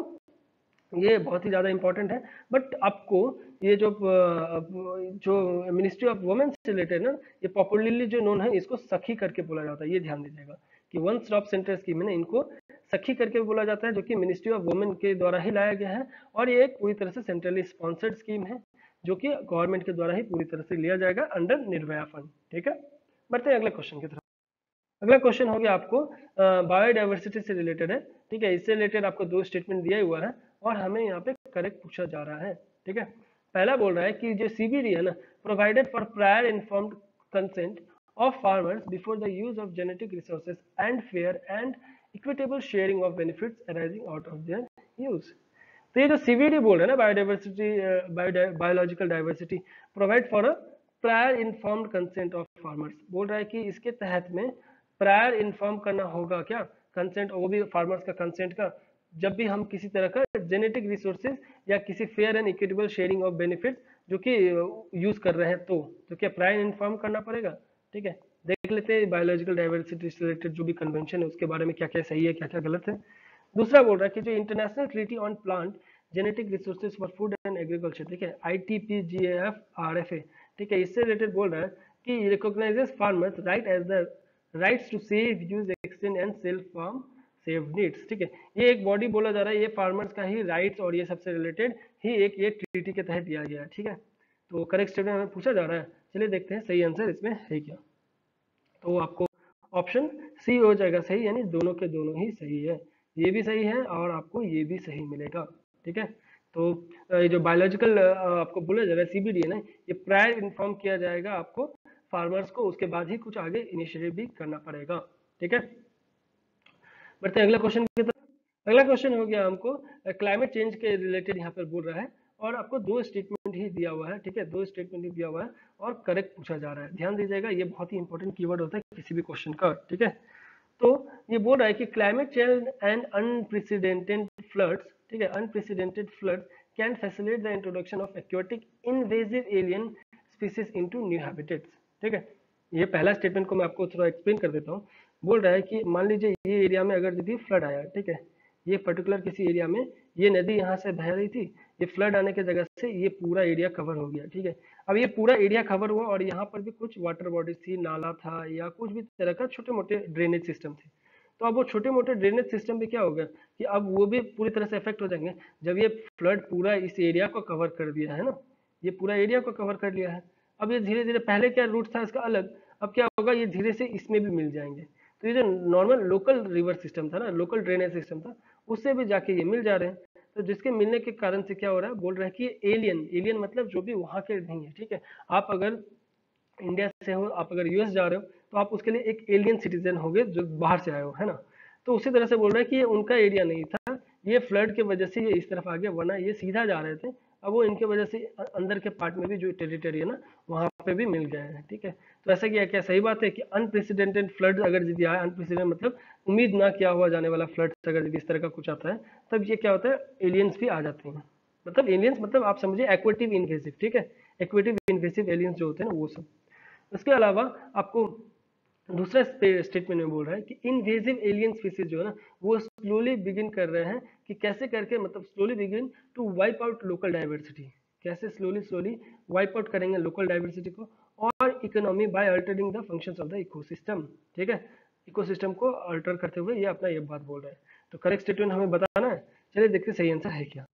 ये बहुत ही ज़्यादा इंपॉर्टेंट है। बट आपको ये जो मिनिस्ट्री ऑफ वुमेन से रिलेटेड ना, ये पॉपुलरली जो नोन है, इसको सखी करके बोला जाता है, ये ध्यान दीजिएगा कि वन स्टॉप सेंटर स्कीम है ना, इनको सखी करके बोला जाता है, जो कि मिनिस्ट्री ऑफ वुमेन के द्वारा ही लाया गया है, और ये एक पूरी तरह से सेंट्रली स्पॉन्सर्ड स्कीम है, जो कि गवर्नमेंट के द्वारा ही पूरी तरह से लिया जाएगा अंडर निर्भया फंड, ठीक है। बढ़ते हैं अगले क्वेश्चन की तरफ। अगला क्वेश्चन हो गया आपको बायोडाइवर्सिटी से रिलेटेड है, ठीक है। इससे रिलेटेड आपको 2 स्टेटमेंट दिया हुआ है और हमें यहाँ पे करेक्ट पूछा जा रहा है, ठीक है। पहला बोल रहा है कि जो सीबीडी है ना, provided for prior informed consent of farmers before the use of genetic resources and fair and equitable sharing of benefits arising out of their use. तो ये जो सीबीडी बोल रहे हैं ना, biodiversity, biological diversity provide for a prior informed consent of farmers, बोल रहा है कि इसके तहत में प्रायर इन्फॉर्म करना होगा क्या, कंसेंट, वो भी फार्मर्स का कंसेंट का, जब भी हम किसी तरह का जेनेटिक रिसोर्सेज या किसी fair and equitable sharing of benefits जो कि यूज कर रहे हैं, तो क्या प्रायर इन्फॉर्म करना पड़ेगा, ठीक है। देख लेते हैं बायोलॉजिकल डाइवर्सिटी से रिलेटेड जो भी कन्वेंशन है उसके बारे में क्या क्या सही है क्या क्या गलत है। दूसरा बोल रहा है कि जो international treaty on plant genetic resources for food and agriculture, ठीक है, ITPGAF-RFA, ठीक है, इससे रिलेटेड बोल रहा है कि recognises farmers right as the rights to save, use, extend and sell farm save needs, ठीक है। ये एक बॉडी बोला जा रहा है, ये फार्मर्स का ही राइट्स और ये सबसे रिलेटेड ही एक ये ट्रीटी के तहत दिया गया है, ठीक है। तो करेक्ट स्टेटमेंट हमें पूछा जा रहा है, चलिए देखते हैं सही आंसर इसमें है क्या। तो आपको ऑप्शन सी हो जाएगा सही, यानी दोनों के दोनों ही सही है, ये भी सही है और आपको ये भी सही मिलेगा, ठीक है। तो ये जो बायोलॉजिकल आपको बोला जा रहा है सीबीडी है ना, ये प्रायर इन्फॉर्म किया जाएगा आपको फार्मर्स को, उसके बाद ही कुछ आगे इनिशिएटिव भी करना पड़ेगा, ठीक है। बढ़ते हैं अगला क्वेश्चन की तरफ। अगला क्वेश्चन हो गया हमको क्लाइमेट चेंज के रिलेटेड यहाँ पर बोल रहा है, और आपको 2 स्टेटमेंट ही दिया हुआ है, ठीक है, 2 स्टेटमेंट ही दिया हुआ है और करेक्ट पूछा जा रहा है। ध्यान दीजिएगा, ये बहुत ही इंपॉर्टेंट कीवर्ड होता है किसी भी क्वेश्चन का, ठीक है। तो ये बोल रहा है कि climate change and unprecedented floods, ठीक है, unprecedented flood can facilitate the introduction of aquatic invasive alien species into new habitats, ठीक है। ये पहला स्टेटमेंट को मैं आपको थोड़ा एक्सप्लेन कर देता हूँ। बोल रहा है कि मान लीजिए ये एरिया में अगर यदि फ्लड आया, ठीक है, ये पर्टिकुलर किसी एरिया में ये नदी यहाँ से बह रही थी, ये फ्लड आने की जगह से ये पूरा एरिया कवर हो गया, ठीक है। अब ये पूरा एरिया कवर हुआ और यहाँ पर भी कुछ वाटर बॉडीज थी, नाला था या कुछ भी तरह का छोटे मोटे ड्रेनेज सिस्टम थे। तो अब वो छोटे मोटे ड्रेनेज सिस्टम भी क्या होगा कि अब वो भी पूरी तरह से इफेक्ट हो जाएंगे जब ये फ्लड पूरा इस एरिया को कवर कर दिया है ना, ये पूरा एरिया को कवर कर लिया है। अब ये धीरे धीरे, पहले क्या रूट था इसका अलग, अब क्या होगा ये धीरे से इसमें भी मिल जाएंगे। तो ये जो नॉर्मल लोकल रिवर सिस्टम था ना, लोकल ड्रेनेज सिस्टम था, उससे भी जाके ये मिल जा रहे हैं। तो जिसके मिलने के कारण से क्या हो रहा है, बोल रहा है कि एलियन, एलियन मतलब जो भी वहां के नहीं है, ठीक है। आप अगर इंडिया से हो, आप अगर यूएस जा रहे हो, तो आप उसके लिए एक एलियन सिटीजन होगे जो बाहर से आए हो, है ना। तो उसी तरह से बोल रहा है कि ये उनका एरिया नहीं था, ये फ्लड की वजह से ये इस तरफ आ गया, वरना ये सीधा जा रहे थे। अब वो इनके वजह से अंदर के पार्ट में भी जो टेरिटरी है ना, वहां पे भी मिल गए हैं, ठीक है। तो ऐसा क्या क्या सही बात है कि अनप्रेसिडेंटेड फ्लड अगर यदि आया, अनप्रेसिडेंटेड मतलब उम्मीद ना किया हुआ जाने वाला फ्लड अगर यदि इस तरह का कुछ आता है, तब ये क्या होता है, एलियंस भी आ जाते हैं। मतलब एलियंस मतलब आप समझिए एक्वेटिव इन्वेसिव, ठीक है, एक्वेटिव इन्वेसिव एलियंस जो होते हैं ना वो सब। इसके अलावा आपको दूसरा स्टेटमेंट में बोल रहा है कि इनवेजिव एलियन स्पीसीज जो है ना वो स्लोली बिगिन कर रहे हैं कि कैसे करके, मतलब slowly begin to wipe out local diversity, कैसे स्लोली स्लोली वाइप आउट करेंगे लोकल डाइवर्सिटी को और economy by altering the functions of the ecosystem. ठीक है, इकोसिस्टम को अल्टर करते हुए ये अपना ये बात बोल रहा है। तो करेक्ट स्टेटमेंट हमें बताना है। चलिए देखते सही आंसर है क्या।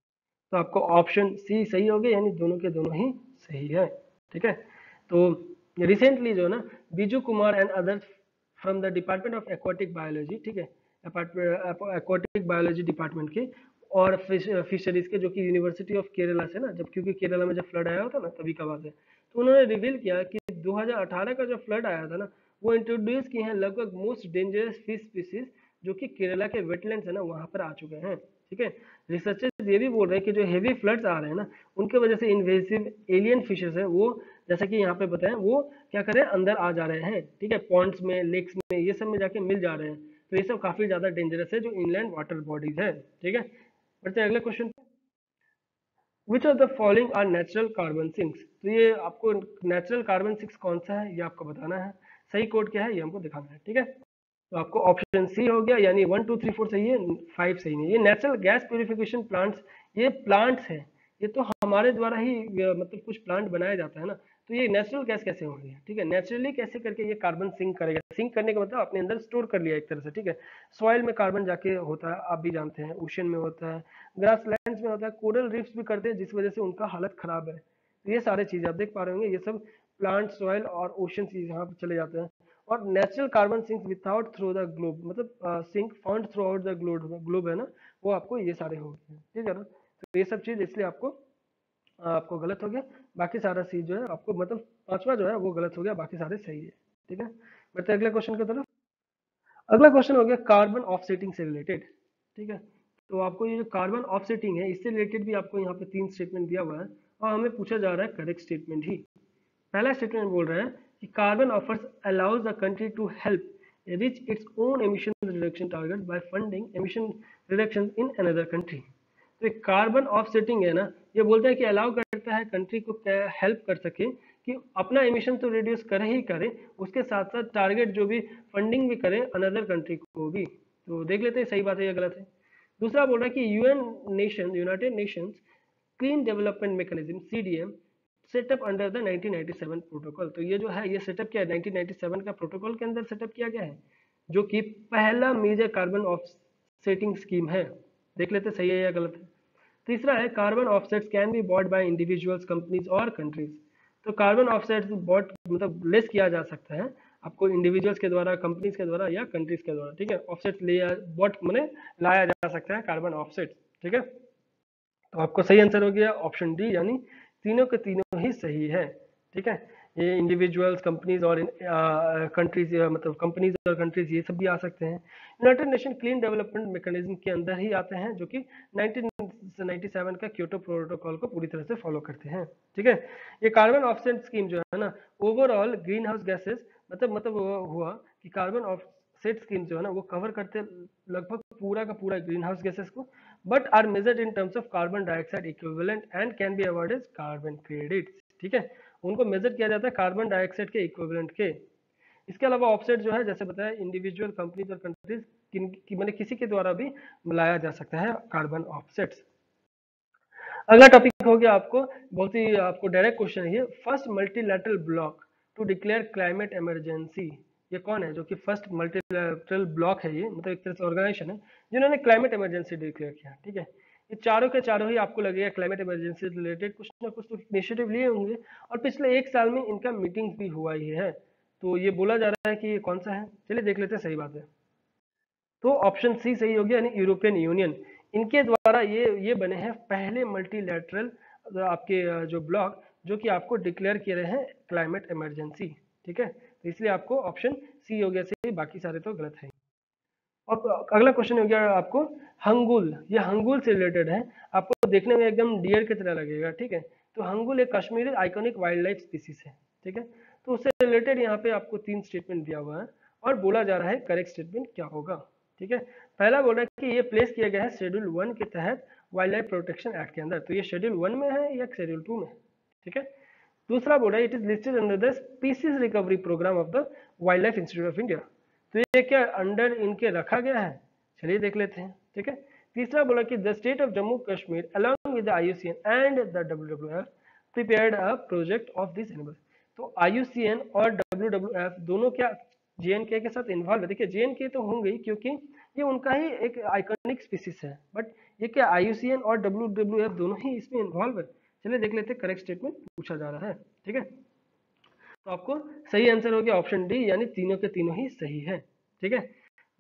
तो आपको ऑप्शन सी सही हो गया, यानी दोनों के दोनों ही सही है। ठीक है, तो रिसेंटली जो है ना Biju Kumar and others from the department of aquatic biology, ठीक है, एक्वाटिक बायोलॉजी डिपार्टमेंट के और फिशरीज के, जो कि यूनिवर्सिटी ऑफ केरला से ना, जब क्योंकि केरला में जब फ्लड आया होता ना तभी का बात है, तो उन्होंने रिवील किया कि 2018 का जो फ्लड आया था ना वो इंट्रोड्यूस किए हैं लगभग मोस्ट डेंजरस फिश स्पीसीज जो कि केरला के वेटलैंड्स है ना वहां पर आ चुके हैं। ठीक है, रिसर्चर्स ये भी बोल रहे हैं कि जो हेवी फ्लड्स आ रहे हैं ना उनके वजह से इन्वेसिव एलियन फिशेस है वो, जैसा कि यहाँ पे बताएं, वो क्या कर रहे हैं, अंदर आ जा रहे हैं। ठीक है, पॉन्ड्स में, लेक्स में, ये सब में जाके मिल जा रहे हैं। तो ये सब काफी ज्यादा डेंजरस है जो इनलैंड वाटर बॉडीज है। ठीक है, बढ़ते हैं अगले question. Which of the following are natural carbon sinks. तो ये आपको नेचुरल कार्बन सिंक्स कौन सा है ये आपको बताना है, सही कोड क्या है ये हमको दिखाना है। ठीक है, तो आपको ऑप्शन सी हो गया, यानी 1 2 3 4 सही है, 5 सही नहीं। ये नेचुरल गैस प्यूरिफिकेशन प्लांट्स, ये प्लांट्स है, ये तो हमारे द्वारा ही मतलब कुछ प्लांट बनाया जाता है ना, तो ये नेचुरल गैस कैसे होंगे। ठीक है, नेचुरली कैसे करके ये कार्बन सिंक करेगा, सिंक करने का मतलब अपने अंदर स्टोर कर लिया एक तरह से। ठीक है, सॉइल में कार्बन जाके होता है, आप भी जानते हैं, ओशन में होता है, ग्रासलैंड्स में होता है, कोरल रीफ्स भी करते हैं जिस वजह से उनका हालत खराब है। तो ये सारे चीजें आप देख पा रहे होंगे, ये सब प्लांट, सॉइल और ओशन यहाँ पे चले जाते हैं। और natural carbon sink without through the globe, मतलब sink found throughout the globe है ना, वो आपको ये सारे हो गए। ठीक है ना, तो ये सब चीज इसलिए आपको आपको गलत हो गया। बाकी सारा चीज जो है आपको, मतलब पांचवा जो है वो गलत हो गया, बाकी सारे सही है। ठीक है, बढ़ते अगले क्वेश्चन की तरफ। अगला क्वेश्चन हो गया कार्बन ऑफसेटिंग से रिलेटेड। ठीक है, तो आपको ये जो कार्बन ऑफसेटिंग है इससे रिलेटेड भी आपको यहाँ पे 3 स्टेटमेंट दिया हुआ है और हमें पूछा जा रहा है करेक्ट स्टेटमेंट ही। पहला स्टेटमेंट बोल रहा है कि carbon offers allows the country to help reach its own emission reduction target by funding emission reductions in another country। तो एक कार्बन ऑफसेटिंग है ना, ये बोलता है कि अलाउ करता है कंट्री को हेल्प कर सके कि अपना एमिशन तो रिड्यूस करे ही करे, उसके साथ साथ टारगेट जो भी फंडिंग भी करे अनदर कंट्री को भी। तो देख लेते हैं सही बात है या गलत है। दूसरा बोल रहा है कि United Nations clean development mechanism CDM setup under the 1997 protocol. तो ये जो है ये सेटअप किया है 1997 का प्रोटोकॉल के अंदर सेटअप किया गया है, जो कि पहला मेजर कार्बन ऑफसेटिंग स्कीम है। देख लेते सही है या गलत है। तीसरा है carbon offsets can be bought by individuals, companies और कंट्रीज। तो कार्बन ऑफसेट्स बॉट मतलब लेस किया जा सकता है आपको इंडिविजुअल्स के द्वारा, कंपनीज के द्वारा या कंट्रीज के द्वारा। ठीक है, ऑफसेट्स लिया बॉट मैंने लाया जा सकता है कार्बन ऑफसेट्स। ठीक है, तो आपको सही आंसर हो गया ऑप्शन डी, यानी तीनों के तीनों ही सही है। ठीक है, ये इंडिविजुअल्स, कंपनीज और कंट्रीज, मतलब कंपनीज और कंट्रीज ये सब भी आ सकते हैं। United nation clean development mechanism के अंदर ही आते हैं, जो कि 1997 का क्योटो प्रोटोकॉल को पूरी तरह से फॉलो करते हैं। ठीक है, ये कार्बन ऑफसेट स्कीम जो है ना ओवरऑल ग्रीन हाउस गैसेस, मतलब वो हुआ कि कार्बन ऑफसेट स्कीम जो है ना वो कवर करते लगभग पूरा का पूरा ग्रीन हाउस गैसेस को, but are measured in terms of carbon dioxide equivalent and can be awarded as carbon credits। ठीक है, उनको मेजर किया जाता है कार्बन डाइऑक्साइड के इक्विवेलेंट के। इसके अलावा ऑफसेट जो है जैसे बताया इंडिविजुअल, कंपनीज और कंट्रीज की मतलब किसी के द्वारा भी मिलाया जा सकता है कार्बन ऑफसेट्स। अगला टॉपिक हो गया आपको बहुत ही आपको डायरेक्ट क्वेश्चन है ये, first multilateral bloc to declare climate emergency. ये कौन है जो कि फर्स्ट मल्टीलैटरल ब्लॉक है, ये मतलब एक तरह से ऑर्गेनाइजेशन है जिन्होंने क्लाइमेट इमरजेंसी डिक्लेयर किया। ठीक है, ये चारों के चारों ही आपको लगेगा क्लाइमेट इमरजेंसी से रिलेटेड कुछ ना कुछ तो इनिशिएटिव लिए होंगे और पिछले 1 साल में इनका मीटिंग भी हुआ ही है। तो ये बोला जा रहा है कि ये कौन सा है, चलिए देख लेते हैं सही बात है। तो ऑप्शन सी सही हो गया, यानी यूरोपियन यूनियन। इनके द्वारा ये बने हैं पहले मल्टीलैटरल आपके जो ब्लॉक जो कि आपको डिक्लेयर किए रहे हैं क्लाइमेट इमरजेंसी। ठीक है, तो इसलिए आपको ऑप्शन सी हो गया सही, बाकी सारे तो गलत है। और अगला क्वेश्चन हो गया आपको हंगुल। ये हंगुल से रिलेटेड है, आपको देखने में एकदम डियर की तरह लगेगा। ठीक है, तो हंगुल एक Kashmiri iconic wild life species है। ठीक है, तो उससे रिलेटेड यहाँ पे आपको 3 स्टेटमेंट दिया हुआ है और बोला जा रहा है करेक्ट स्टेटमेंट क्या होगा। ठीक है, पहला बोल रहा है कि ये प्लेस किया गया है शेड्यूल 1 के तहत वाइल्ड लाइफ प्रोटेक्शन एक्ट के अंदर। तो ये शेड्यूल 1 में है या शेड्यूल 2 में। ठीक है, दूसरा बोल रहा है it is listed under the species recovery programme of the wildlife institute of India. तो ये क्या अंडर इनके रखा गया है, चलिए देख लेते हैं। ठीक है, तीसरा बोला कि the state of Jammu Kashmir along with the IUCN and the WWF prepared a project of this animal. तो IUCN और WWF दोनों क्या JNK के साथ इन्वॉल्व है। देखिए JNK तो होंगे ही क्योंकि ये उनका ही एक आइकॉनिक स्पीसीज है, बट ये क्या IUCN और WWF दोनों ही इसमें इन्वॉल्व है। चलिए देख लेते हैं, करेक्ट स्टेटमेंट पूछा जा रहा है। ठीक है, तो आपको सही आंसर हो गया ऑप्शन डी, यानी तीनों के तीनों ही सही है। ठीक है,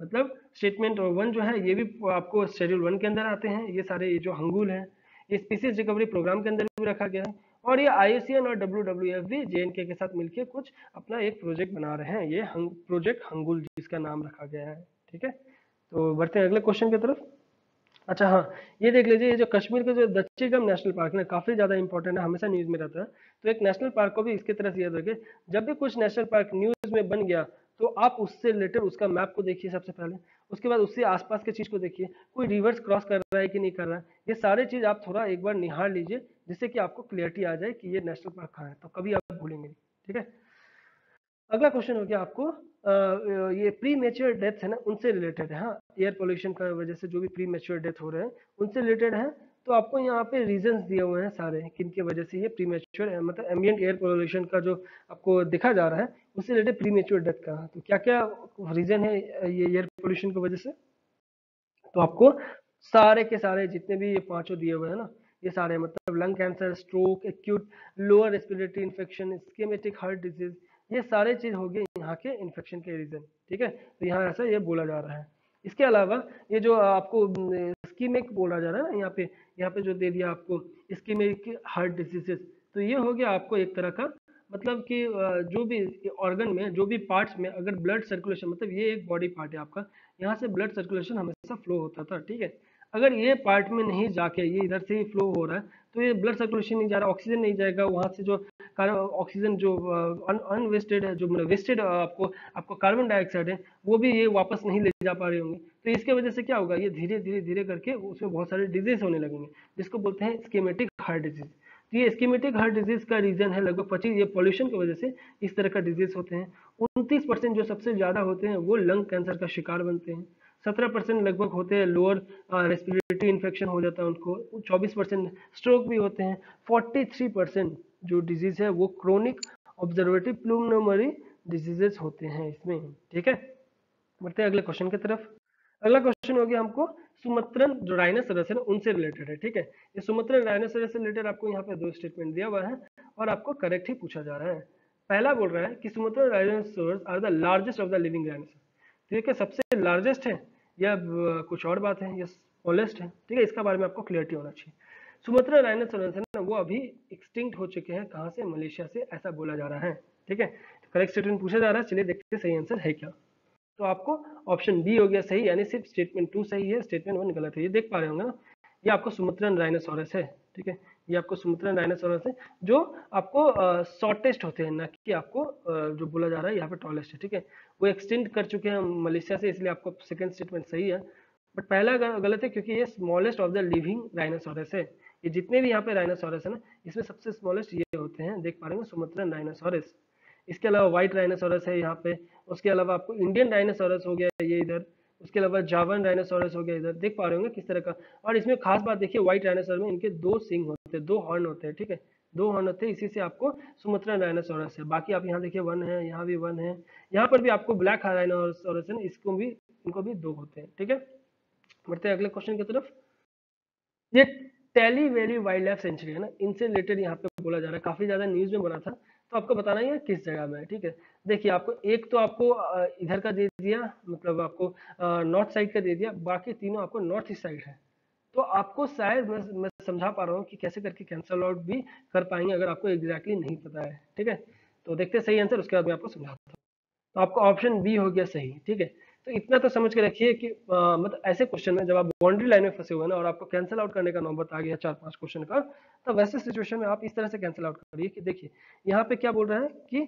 मतलब स्टेटमेंट 1 जो है ये भी आपको शेड्यूल 1 के अंदर आते हैं। ये सारे जो हंगुल है ये स्पीसीज रिकवरी प्रोग्राम के अंदर भी रखा गया है, और ये IUCN और WWF भी JNK के साथ मिलकर कुछ अपना एक प्रोजेक्ट बना रहे हैं, ये प्रोजेक्ट हंगुल जिसका नाम रखा गया है। ठीक है, तो बढ़ते हैं अगले क्वेश्चन की तरफ। अच्छा हाँ, ये देख लीजिए, ये जो कश्मीर के जो दच्चीगम नेशनल पार्क है काफी ज्यादा इंपॉर्टेंट है, हमेशा न्यूज में रहता है। तो एक नेशनल पार्क को भी इसकी तरह से याद रखिए, जब भी कुछ नेशनल पार्क न्यूज में बन गया तो आप उससे रिलेटेड उसका मैप को देखिए सबसे पहले, उसके बाद उससे आसपास की चीज को देखिए, कोई रिवर्स क्रॉस कर रहा है कि नहीं कर रहा है, ये सारी चीज आप थोड़ा एक बार निहार लीजिए, जिससे कि आपको क्लियरिटी आ जाए कि ये नेशनल पार्क कहाँ है, तो कभी आप भूलेंगे नहीं। ठीक है, अगला क्वेश्चन हो गया आपको ये प्री मेच्योर डेथ है ना, उनसे रिलेटेड है। हाँ, एयर पोल्यूशन का वजह से जो भी प्री मेच्योर डेथ हो रहे हैं उनसे रिलेटेड है। तो आपको यहाँ पे रीजंस दिए हुए हैं सारे, किनकी वजह से ये प्री मेच्योर मतलब एम्बिएंट एयर पोल्यूशन का जो आपको दिखा जा रहा है उससे रिलेटेड प्री मेच्योर डेथ का, तो क्या क्या रीजन है ये एयर पोल्यूशन की वजह से। तो आपको सारे के सारे जितने भी ये पांचों दिए हुए हैं ना, ये सारे मतलब lung cancer, stroke, acute lower respiratory infection, ischaemic heart disease, ये सारे चीज हो गए यहाँ के इन्फेक्शन के रीजन। ठीक है, तो यहाँ ऐसा ये बोला जा रहा है। इसके अलावा ये जो आपको इस्कीमिक बोला जा रहा है ना, यहाँ पे जो दे दिया आपको इस्कीमिक हार्ट डिजीजेस, तो ये हो गया आपको एक तरह का मतलब कि जो भी ऑर्गन में जो भी पार्ट्स में अगर ब्लड सर्कुलेशन, मतलब ये एक बॉडी पार्ट है आपका, यहाँ से ब्लड सर्कुलेशन हमेशा फ्लो होता था। ठीक है, अगर ये पार्ट में नहीं जाके ये इधर से ही फ्लो हो रहा है तो ये ब्लड सर्कुलेशन नहीं जा रहा, ऑक्सीजन नहीं जाएगा वहां से, जो ऑक्सीजन जो अनवेस्टेड है, जो मतलब वेस्टेड आपको कार्बन डाइऑक्साइड है, वो भी ये वापस नहीं ले जा पा रहे होंगे। तो इसके वजह से क्या होगा, ये धीरे धीरे धीरे करके उसमें बहुत सारे डिजीज होने लगेंगे, जिसको बोलते हैं स्कीमेटिक हार्ट डिजीज। तो ये स्कीमेटिक हार्ट डिजीज का रीजन है लगभग 25, ये पॉल्यूशन की वजह से इस तरह का डिजीज होते हैं। 29% जो सबसे ज्यादा होते हैं वो लंग कैंसर का शिकार बनते हैं। 17% लगभग होते हैं लोअर रेस्पिरेटरी इन्फेक्शन हो जाता है उनको। 24% स्ट्रोक भी होते हैं। 43% जो डिजीज है वो क्रोनिक ऑब्जर्वेटिव प्लूमोनरी डिजीजेस होते हैं इसमें। ठीक है, बढ़ते हैं अगले क्वेश्चन की तरफ। अगला क्वेश्चन हो गया हमको सुमत्रन जो राइनोसोरस है ना उनसे रिलेटेड है। ठीक है, ये सुमत्रन राइनोसोरस से रिलेटेड आपको यहाँ पे 2 स्टेटमेंट दिया हुआ है और आपको करेक्ट ही पूछा जा रहा है। पहला बोल रहा है कि Sumatran rhinoceros are the largest of the living rhinoceros. तो ये क्या सबसे लार्जेस्ट है या कुछ और बात है, या स्मॉलेस्ट है। ठीक है, इसका बारे में आपको क्लियरिटी होना चाहिए। सुमत्रा राइनोसोरस है ना वो अभी एक्सटिंक्ट हो चुके हैं, कहाँ से, मलेशिया से, ऐसा बोला जा रहा है। ठीक है, करेक्ट स्टेटमेंट पूछा जा रहा है, चलिए देखते हैं सही आंसर है क्या। तो आपको ऑप्शन बी हो गया सही, यानी सिर्फ स्टेटमेंट 2 सही है, स्टेटमेंट 1 गलत है। ये देख पा रहे होंगे ना, ये आपको सुमत्रन राइनोसोरस है। ठीक है, ये आपको सुमत्रन राइनोसोरस है जो आपको शॉर्टेस्ट होते हैं, ना कि आपको जो बोला जा रहा है यहाँ पे टॉलेस्ट है। ठीक है, वो एक्सटेंड कर चुके हैं मलेशिया से, इसलिए आपको सेकंड स्टेटमेंट सही है। बट पहला गलत है क्योंकि ये smallest of the living rhinoceros है। ये जितने भी यहाँ पे राइनोसोरस है ना, इसमें सबसे स्मॉलेस्ट ये होते हैं, देख पा रहे हो, सुमत्रन राइनोसोरस। इसके अलावा व्हाइट राइनोसोरस है यहाँ पे, उसके अलावा आपको इंडियन राइनोसोरस हो गया ये इधर, उसके अलावा जावन राइनोसोरस हो गया इधर, देख पा रहे होंगे किस तरह का। और इसमें खास बात देखिए, व्हाइट राइनोसोरस में इनके 2 सिंग होते हैं, 2 हॉर्न होते हैं। ठीक है, 2 हॉर्न होते हैं, इसी से आपको सुमत्रन राइनोसोरस है। बाकी आप यहाँ देखिए 1 है, यहाँ भी 1 है, यहाँ पर भी आपको ब्लैक राइनोसोरस है, इसको भी, इनको भी 2 होते हैं। ठीक है, बढ़ते हैं अगले क्वेश्चन की तरफ। ये Tale valley wildlife sanctuary है ना, इनसे रिलेटेड यहाँ पे बोला जा रहा है, काफी ज्यादा न्यूज में बना था, तो आपको बताना है किस जगह में है। ठीक है, देखिए आपको एक तो आपको इधर का दे दिया, मतलब आपको नॉर्थ साइड का दे दिया, बाकी तीनों आपको नॉर्थ ईस्ट साइड है। तो आपको शायद मैं समझा पा रहा हूँ कि कैसे करके कैंसल आउट भी कर पाएंगे अगर आपको एग्जैक्टली नहीं पता है। ठीक है, तो देखते हैं सही आंसर, उसके बाद मैं आपको समझाता हूँ। तो आपका ऑप्शन बी हो गया सही। ठीक है, तो इतना तो समझ के रखिए कि मतलब ऐसे क्वेश्चन में जब आप बाउंड्री लाइन में फंसे हुए ना और आपको कैंसिल आउट करने का नौबत आ गया 4-5 क्वेश्चन का, तो वैसे सिचुएशन में आप इस तरह से कैंसिल आउट करिए कि देखिए यहाँ पे क्या बोल रहा है कि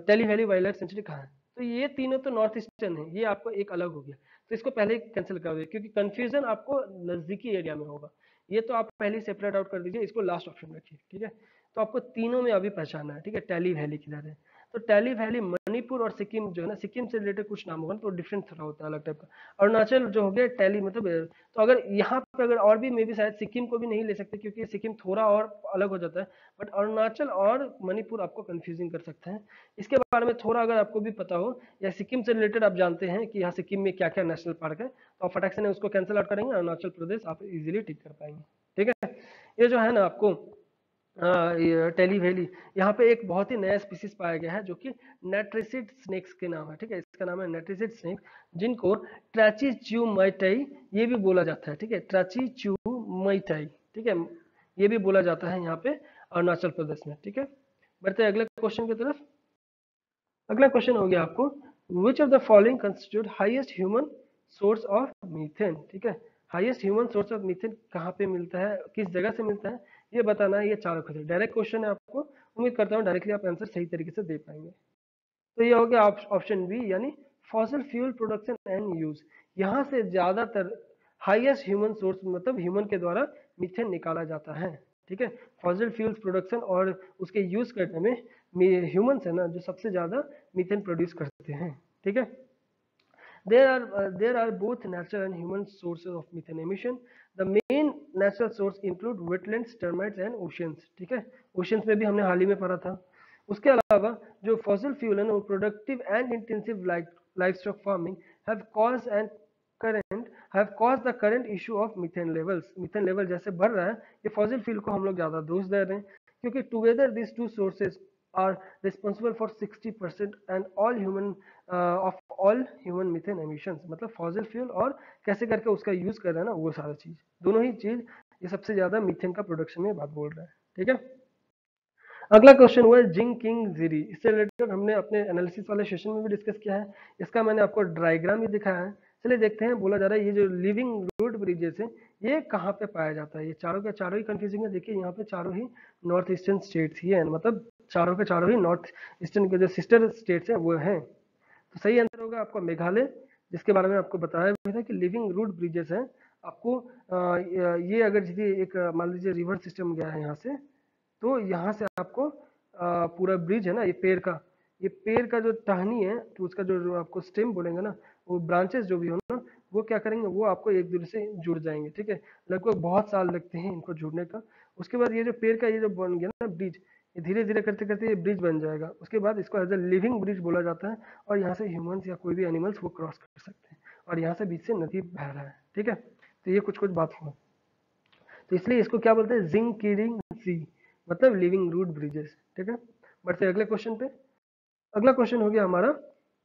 Tale valley wildlife sanctuary कहाँ है, तो ये तीनों तो नॉर्थ ईस्टर्न है, ये आपको एक अलग हो गया, तो इसको पहले कैंसिल कर दिए क्योंकि कंफ्यूजन आपको नजदीकी एरिया में होगा। ये तो आप पहले सेपरेट आउट कर दीजिए, इसको लास्ट ऑप्शन में रखिए, ठीक है। तो आपको तीनों में अभी पहचानना है, ठीक है। टैली वैली किधर है, तो टैली वैली मणिपुर और सिक्किम जो है ना, सिक्किम से रिलेटेड कुछ नाम होगा तो डिफरेंट थोड़ा होता है, अलग टाइप का। अरुणाचल जो हो गया टैली मतलब तो अगर यहाँ पे अगर और भी मे भी शायद सिक्किम को भी नहीं ले सकते क्योंकि सिक्किम थोड़ा और अलग हो जाता है, बट अरुणाचल और मणिपुर आपको कंफ्यूजिंग कर सकते हैं। इसके बारे में थोड़ा अगर आपको भी पता हो या सिक्किम से रिलेटेड आप जानते हैं कि यहाँ सिक्किम में क्या क्या नेशनल पार्क है, तो आप फटाक से उसको कैंसिल आउट करेंगे, अरुणाचल प्रदेश आप इजीली टिक कर पाएंगे, ठीक है। ये जो है ना आपको टेली वैली, यहाँ पे एक बहुत ही नया स्पीसीज पाया गया है जो कि नेट्रिसिड स्नेक्स के नाम है, ठीक है। इसका नाम है नेट्रिसिड स्नेक, जिनको ट्रैचिच्यूमैटाई ये भी बोला जाता है, ठीक है। ट्रैचिच्यूमैटाई, ठीक है, ये भी बोला जाता है यहाँ पे अरुणाचल प्रदेश में, ठीक है। बढ़ते हैं अगले क्वेश्चन की तरफ। अगला क्वेश्चन हो गया आपको, विच of the following constitute highest human source of methane, ठीक है। Highest human source of methane कहाँ पे मिलता है, किस जगह से मिलता है, ये बताना है। ये चारों क्वेश्चन डायरेक्ट क्वेश्चन है, आपको उम्मीद करता हूँ डायरेक्टली आप आंसर सही तरीके से दे पाएंगे। तो ये हो गया ऑप्शन बी, यानी fossil fuel production and use. यहाँ से ज्यादातर हाईएस्ट ह्यूमन सोर्स मतलब ह्यूमन के द्वारा मीथेन निकाला जाता है, ठीक है। फॉसिल फ्यूल्स प्रोडक्शन और उसके यूज करने में ह्यूमंस है ना जो सबसे ज्यादा मीथेन प्रोड्यूस करते हैं, ठीक है। There are both natural and human sources of methane emission. The main natural source include wetlands, termites and oceans, ठीक है। oceans में भी हमने हाल ही में पढ़ा था। उसके अलावा जो fossil fuel है ना, वो productive and intensive livestock farming have caused the current issue of methane levels. methane level जैसे बढ़ रहा है, ये fossil fuel को हम लोग ज्यादा दोष दे रहे हैं, क्योंकि together these two sources are responsible for 60% and of all human methane emissions। मतलब fossil fuel और कैसे करके उसका यूज कर रहे हैं ना, वो सारा चीज, दोनों ही चीज ये सबसे ज्यादा मीथेन का प्रोडक्शन में बात बोल रहा है, ठीक है। अगला क्वेश्चन हुआ है जिंग किंग जीरी, इससे रिलेटेड हमने अपने एनालिसिस वाले सेशन में भी डिस्कस किया है। इसका मैंने आपको डायग्राम भी दिखाया है। चलिए देखते हैं। बोला जा रहा है ये जो लिविंग रूट ब्रिजेस है ये कहाँ पे पाया जाता है। ये चारों के चारों ही कंफ्यूजिंग है। देखिए यहाँ पे चारों ही नॉर्थ ईस्टर्न स्टेट्स ही है, मतलब चारों के चारों ही नॉर्थ ईस्टर्न के जो सिस्टर स्टेट्स हैं वो हैं। तो सही आंसर होगा आपका मेघालय, जिसके बारे में आपको बताया भी था कि लिविंग रूट ब्रिजेस हैं। आपको ये अगर एक मान लीजिए रिवर सिस्टम गया है यहाँ से, तो यहाँ से आपको पूरा ब्रिज है ना, ये पेड़ का जो टहनी है, तो उसका जो आपको स्टेम बोलेंगे ना, वो ब्रांचेस जो भी हो ना, वो क्या करेंगे, वो आपको एक दूसरे से जुड़ जाएंगे, ठीक है। लगभग बहुत साल लगते हैं इनको जुड़ने का। उसके बाद ये जो पेड़ का ये जो बन गया ना ब्रिज, ये धीरे धीरे करते करते ये ब्रिज बन जाएगा। उसके बाद इसको एज ए लिविंग ब्रिज बोला जाता है, और यहाँ से ह्यूमंस या कोई भी एनिमल्स वो क्रॉस कर सकते हैं, और यहाँ से बीच से नदी बह रहा है, ठीक है। तो ये कुछ कुछ बात हुआ, तो इसलिए इसको क्या बोलते हैं, जिंग कीरिंग सी, मतलब लिविंग रूट ब्रिजेस, ठीक है। बढ़ते अगले क्वेश्चन पे। अगला क्वेश्चन हो गया हमारा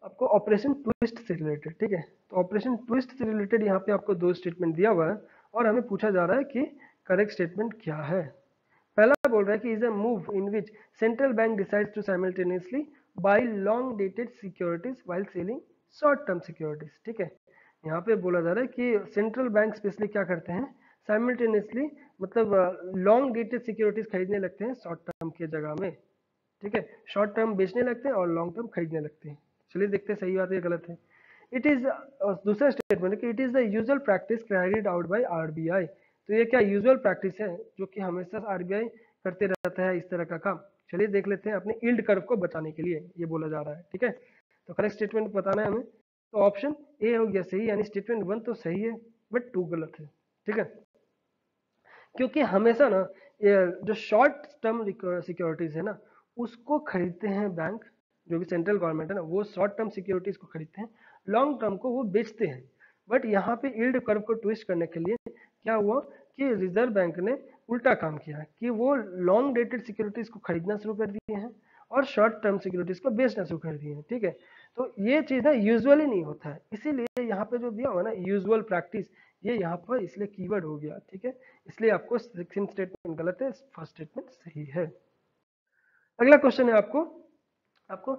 आपको ऑपरेशन ट्विस्ट से रिलेटेड, ठीक है। तो ऑपरेशन ट्विस्ट से रिलेटेड यहाँ पे आपको दो स्टेटमेंट दिया हुआ है, और हमें पूछा जा रहा है कि करेक्ट स्टेटमेंट क्या है। पहला बोल रहा है कि is a move in which central bank decides to simultaneously buy long dated securities while selling short term securities, ठीक है। यहाँ पे बोला जा रहा है कि सेंट्रल बैंक स्पेशली क्या करते हैं, साइमल्टेनियसली मतलब लॉन्ग डेटेड सिक्योरिटीज खरीदने लगते हैं शॉर्ट टर्म के जगह में, ठीक है। शॉर्ट टर्म बेचने लगते हैं और लॉन्ग टर्म खरीदने लगते हैं। चलिए देखते हैं सही बात है या गलत है। इट इज दूसरा स्टेटमेंट है कि it is the usual practice carried out by RBI. तो ये क्या यूजुअल प्रैक्टिस है जो कि हमेशा आरबीआई करते रहता है इस तरह का काम। चलिए देख लेते हैं, अपने यील्ड कर्व को बचाने के लिए ये बोला जा रहा है, ठीक है। तो करेक्ट स्टेटमेंट बताना है हमें। तो ऑप्शन ए हो गया सही, यानी स्टेटमेंट 1 तो सही है बट 2 गलत है, ठीक है। क्योंकि हमेशा ना ये जो शॉर्ट टर्म सिक्योरिटीज है ना, उसको खरीदते हैं बैंक, जो भी सेंट्रल गवर्नमेंट है ना, वो शॉर्ट टर्म सिक्योरिटीज को खरीदते हैं, लॉन्ग टर्म को वो बेचते हैं। बट यहाँ पे यील्ड कर्व को ट्विस्ट करने के लिए क्या हुआ कि रिजर्व बैंक ने उल्टा काम किया कि वो लॉन्ग डेटेड सिक्योरिटीज को खरीदना शुरू कर दिए हैं और शॉर्ट टर्म सिक्योरिटीज को बेचना शुरू कर दिए हैं, ठीक है। तो ये चीज ना यूजुअली नहीं होता है, इसीलिए यहाँ पे जो दिया हुआ ना यूजुअल प्रैक्टिस, ये यहाँ पर इसलिए कीवर्ड हो गया, ठीक है। इसलिए आपको सेकंड स्टेटमेंट गलत है, फर्स्ट स्टेटमेंट सही है। अगला क्वेश्चन है आपको आपको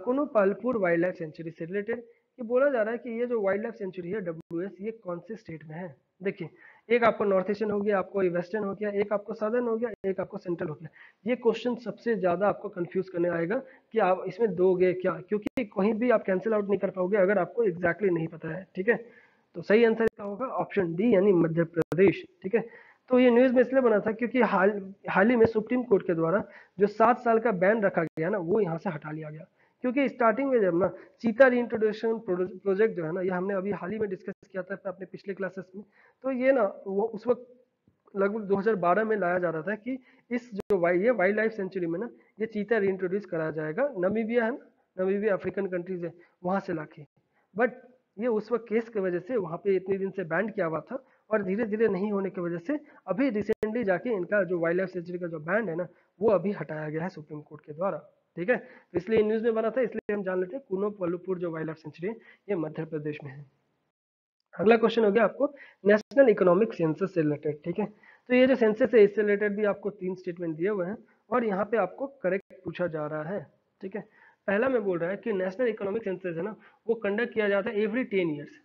कुनुपालपुर वाइल्ड लाइफ सेंचुरी से रिलेटेड। ये बोला जा रहा है कि ये जो वाइल्ड लाइफ सेंचुरी है WS, ये कौन से स्टेट में है। देखिए, एक आपको नॉर्थ ईस्टर्न हो गया, आपको वेस्टर्न हो गया, एक आपको सदर्न हो गया, एक आपको सेंट्रल हो गया। ये क्वेश्चन सबसे ज्यादा आपको कंफ्यूज करने आएगा कि आप इसमें दोगे क्या, क्योंकि कहीं भी आप कैंसिल आउट नहीं कर पाओगे अगर आपको एग्जैक्टली नहीं पता है, ठीक है। तो सही आंसर इसका होगा ऑप्शन डी यानी मध्य प्रदेश। ठीक है, तो ये न्यूज में इसलिए बना था क्योंकि हाल ही में सुप्रीम कोर्ट के द्वारा जो 7 साल का बैन रखा गया ना, वो यहाँ से हटा लिया गया। क्योंकि स्टार्टिंग में जब ना चीता रीइंट्रोडक्शन प्रोजेक्ट जो है ना, ये हमने अभी हाल ही में डिस्कस किया था अपने पिछले क्लासेस में, तो ये ना वो उस वक्त लगभग 2012 में लाया जा रहा था कि इस जो ये वाइल्ड लाइफ सेंचुरी में ना ये चीता रीइंट्रोड्यूस कराया जाएगा। नमीबिया है ना, नमीबिया अफ्रीकन कंट्रीज है, वहां से लाके। बट ये उस वक्त केस की वजह से वहां पे इतने दिन से बैन किया हुआ था, और धीरे धीरे नहीं होने की वजह से अभी रिसेंटली जाके इनका जो वाइल्ड लाइफ सेंचुरी का जो बैन है ना, वो अभी हटाया गया है सुप्रीम कोर्ट के द्वारा। ठीक है, तो इसलिए न्यूज में बना था, इसलिए हम जान लेते हैं कूनो पल्लूपुर जो वाइल्ड लाइफ सेंचुरी है ये मध्य प्रदेश में है। अगला क्वेश्चन हो गया आपको नेशनल इकोनॉमिक सेंसस से रिलेटेड। ठीक है, तो ये जो सेंसस है इससे रिलेटेड भी आपको 3 स्टेटमेंट दिए हुए हैं, और यहाँ पे आपको करेक्ट पूछा जा रहा है। ठीक है, पहला में बोल रहा है कि नेशनल इकोनॉमिक सेंसस है ना, वो कंडक्ट किया जाता है एवरी 10 ईयर्स।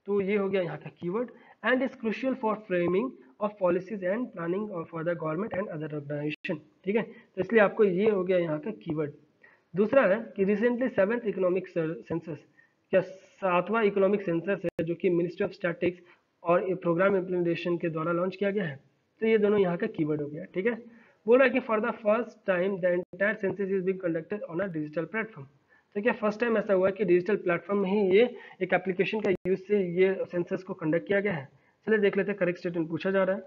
तो ये हो गया यहाँ का keyword, and is crucial for framing of policies and planning for the government and other organisation. ठीक है, तो इसलिए आपको ये हो गया यहाँ का कीवर्ड। दूसरा है कि रिसेंटली 7th इकोनॉमिक सेंसस, क्या 7वां इकोनॉमिक सेंसस है जो कि मिनिस्ट्री ऑफ स्टैटिक्स और प्रोग्राम इम्प्लीमेंटेशन के द्वारा लॉन्च किया गया है। तो ये दोनों यहाँ का कीवर्ड हो गया। ठीक है, बोल रहा है कि for the first time the entire census is being conducted on a digital platform. तो क्या फर्स्ट टाइम ऐसा हुआ है कि डिजिटल प्लेटफॉर्म में ही ये एक एप्लीकेशन का यूज से ये सेंसस को कंडक्ट किया गया है। चलिए देख लेते हैं, करेक्ट स्टेटमेंट पूछा जा रहा है।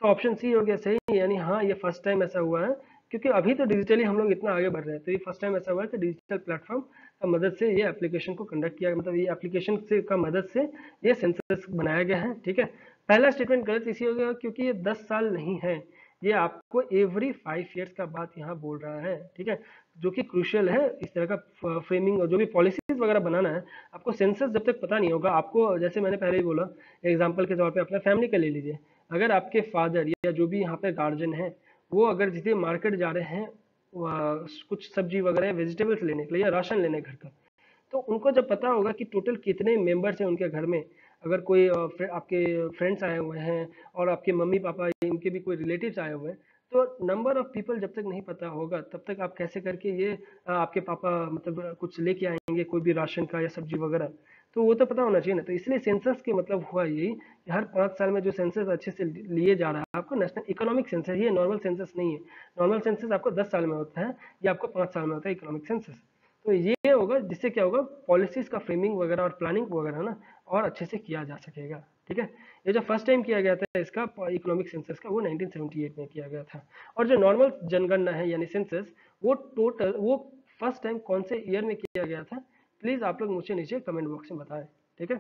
तो ऑप्शन सी हो गया सही, यानी हाँ ये फर्स्ट टाइम ऐसा हुआ है, क्योंकि अभी तो डिजिटली हम लोग इतना आगे बढ़ रहे हैं, तो ये फर्स्ट टाइम ऐसा हुआ है कि डिजिटल प्लेटफॉर्म का मदद से ये एप्लीकेशन को कंडक्ट किया, मतलब ये एप्लीकेशन से का मदद से ये सेंसस बनाया गया है। ठीक है, पहला स्टेटमेंट गलत इसी हो गया क्योंकि ये 10 साल नहीं है, ये आपको एवरी 5 ईयर्स का बात यहाँ बोल रहा है। ठीक है, जो कि क्रूशियल है इस तरह का फ्रेमिंग, और जो भी पॉलिसीज वगैरह बनाना है, आपको सेंसस जब तक पता नहीं होगा, आपको जैसे मैंने पहले ही बोला, एग्जाम्पल के तौर पे अपना फैमिली का ले लीजिए। अगर आपके फादर या जो भी यहाँ पे गार्जियन है, वो अगर जिसे मार्केट जा रहे हैं कुछ सब्जी वगैरह वेजिटेबल्स लेने के लिए या राशन लेने घर का, तो उनको जब पता होगा कि टोटल कितने मेंबर्स हैं उनके घर में, अगर कोई आपके फ्रेंड्स आए हुए हैं और आपके मम्मी पापा इनके भी कोई रिलेटिव्स आए हुए हैं, तो नंबर ऑफ पीपल जब तक नहीं पता होगा तब तक आप कैसे करके ये आपके पापा मतलब कुछ लेके आएंगे कोई भी राशन का या सब्जी वगैरह, तो वो तो पता होना चाहिए ना। तो इसलिए सेंसस के मतलब हुआ यही कि हर 5 साल में जो सेंसस अच्छे से लिए जा रहा है आपको नेशनल इकोनॉमिक सेंसस, ये नॉर्मल सेंसस नहीं है। नॉर्मल सेंसस आपको 10 साल में होता है, ये आपको 5 साल में होता है इकोनॉमिक सेंसस। तो ये होगा जिससे क्या होगा, पॉलिसीज का फ्रेमिंग वगैरह और प्लानिंग वगैरह ना और अच्छे से किया जा सकेगा। ठीक है, ये जो फर्स्ट टाइम किया गया था इसका इकोनॉमिक सेंसस का, वो 1978 में किया गया था। और जो नॉर्मल जनगणना है यानी सेंसस, वो फर्स्ट टाइम कौन से ईयर में किया गया था, प्लीज आप लोग मुझे नीचे कमेंट बॉक्स में बताएं। ठीक है,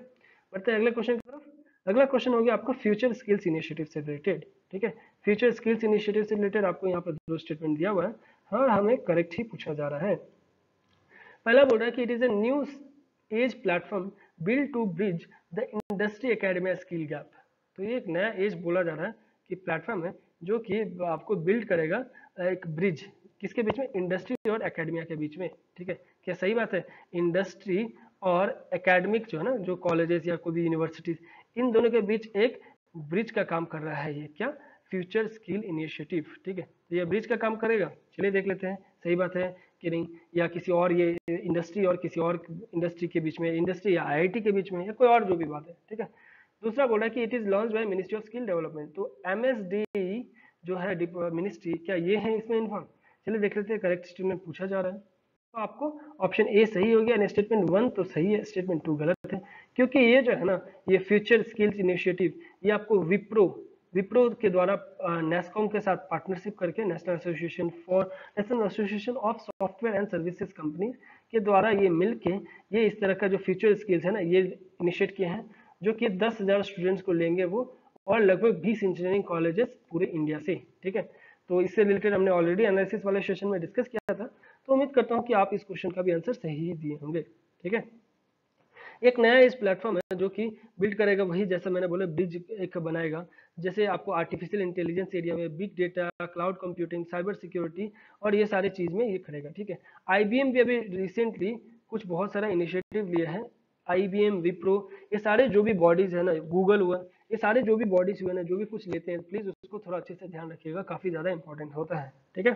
बढ़ते हैं अगले क्वेश्चन की तरफ। अगला क्वेश्चन हो गया आपको फ्यूचर स्किल्स इनिशिएटिव से रिलेटेड। ठीक है, फ्यूचर स्किल्स इनिशिएटिव से रिलेटेड आपको यहाँ पर 2 स्टेटमेंट दिया हुआ है, और हमें करेक्ट ही पूछा जा रहा है। पहला बोल रहा है कि it is a new age platform build to bridge the industry academia skill gap. तो ये एक नया एज बोला जा रहा है कि प्लेटफॉर्म है जो कि आपको बिल्ड करेगा एक ब्रिज, किसके बीच में, इंडस्ट्री और एकेडमिया के बीच में। ठीक है, क्या सही बात है, इंडस्ट्री और एकेडमिक जो है ना, जो कॉलेजेस या कोई भी यूनिवर्सिटीज, इन दोनों के बीच एक ब्रिज का काम कर रहा है ये क्या, फ्यूचर स्किल इनिशिएटिव। ठीक है, तो ये ब्रिज का काम करेगा, चलिए देख लेते हैं सही बात है कि नहीं, या किसी और ये इंडस्ट्री और किसी और इंडस्ट्री के बीच में, इंडस्ट्री या आईआईटी के बीच में, या कोई और जो भी बात है। ठीक है, दूसरा बोल रहा है कि it is launch by ministry of skill development. तो एमएसडी जो है मिनिस्ट्री, क्या ये है इसमें इन्फॉर्म, चलिए देख लेते हैं, करेक्ट स्टेटमेंट पूछा जा रहा है। तो आपको ऑप्शन ए सही हो गया, स्टेटमेंट 1 तो सही है, स्टेटमेंट 2 गलत है। क्योंकि ये जो है ना, ये फ्यूचर स्किल्स इनिशिएटिव, ये आपको विप्रो के द्वारा नेस्कॉम के साथ पार्टनरशिप करके, national association of software and services company के द्वारा ये मिलके ये इस तरह का जो फ्यूचर स्किल्स है ना, ये इनिशिएट किए हैं, जो कि 10,000 स्टूडेंट्स को लेंगे वो, और लगभग 20 इंजीनियरिंग कॉलेजेस पूरे इंडिया से। ठीक है, तो इससे रिलेटेड हमने ऑलरेडी एनालिसिस वाले सेशन में डिस्कस किया था, तो उम्मीद करता हूँ कि आप इस क्वेश्चन का भी आंसर सही ही दिए होंगे। ठीक है, एक नया इस प्लेटफॉर्म है जो कि बिल्ड करेगा, वही जैसा मैंने बोला ब्रिज एक बनाएगा, जैसे आपको आर्टिफिशियल इंटेलिजेंस एरिया में big data, cloud computing, cyber security और ये सारी चीज में ये करेगा। ठीक है, आईबीएम भी अभी रिसेंटली कुछ बहुत सारा इनिशिएटिव लिया है, आईबीएम, विप्रो, ये सारे जो भी बॉडीज है ना, गूगल हुआ, ये सारे जो भी बॉडीज हुए ना, जो भी कुछ लेते हैं, प्लीज उसको थोड़ा अच्छे से ध्यान रखिएगा, काफी ज्यादा इंपॉर्टेंट होता है। ठीक है,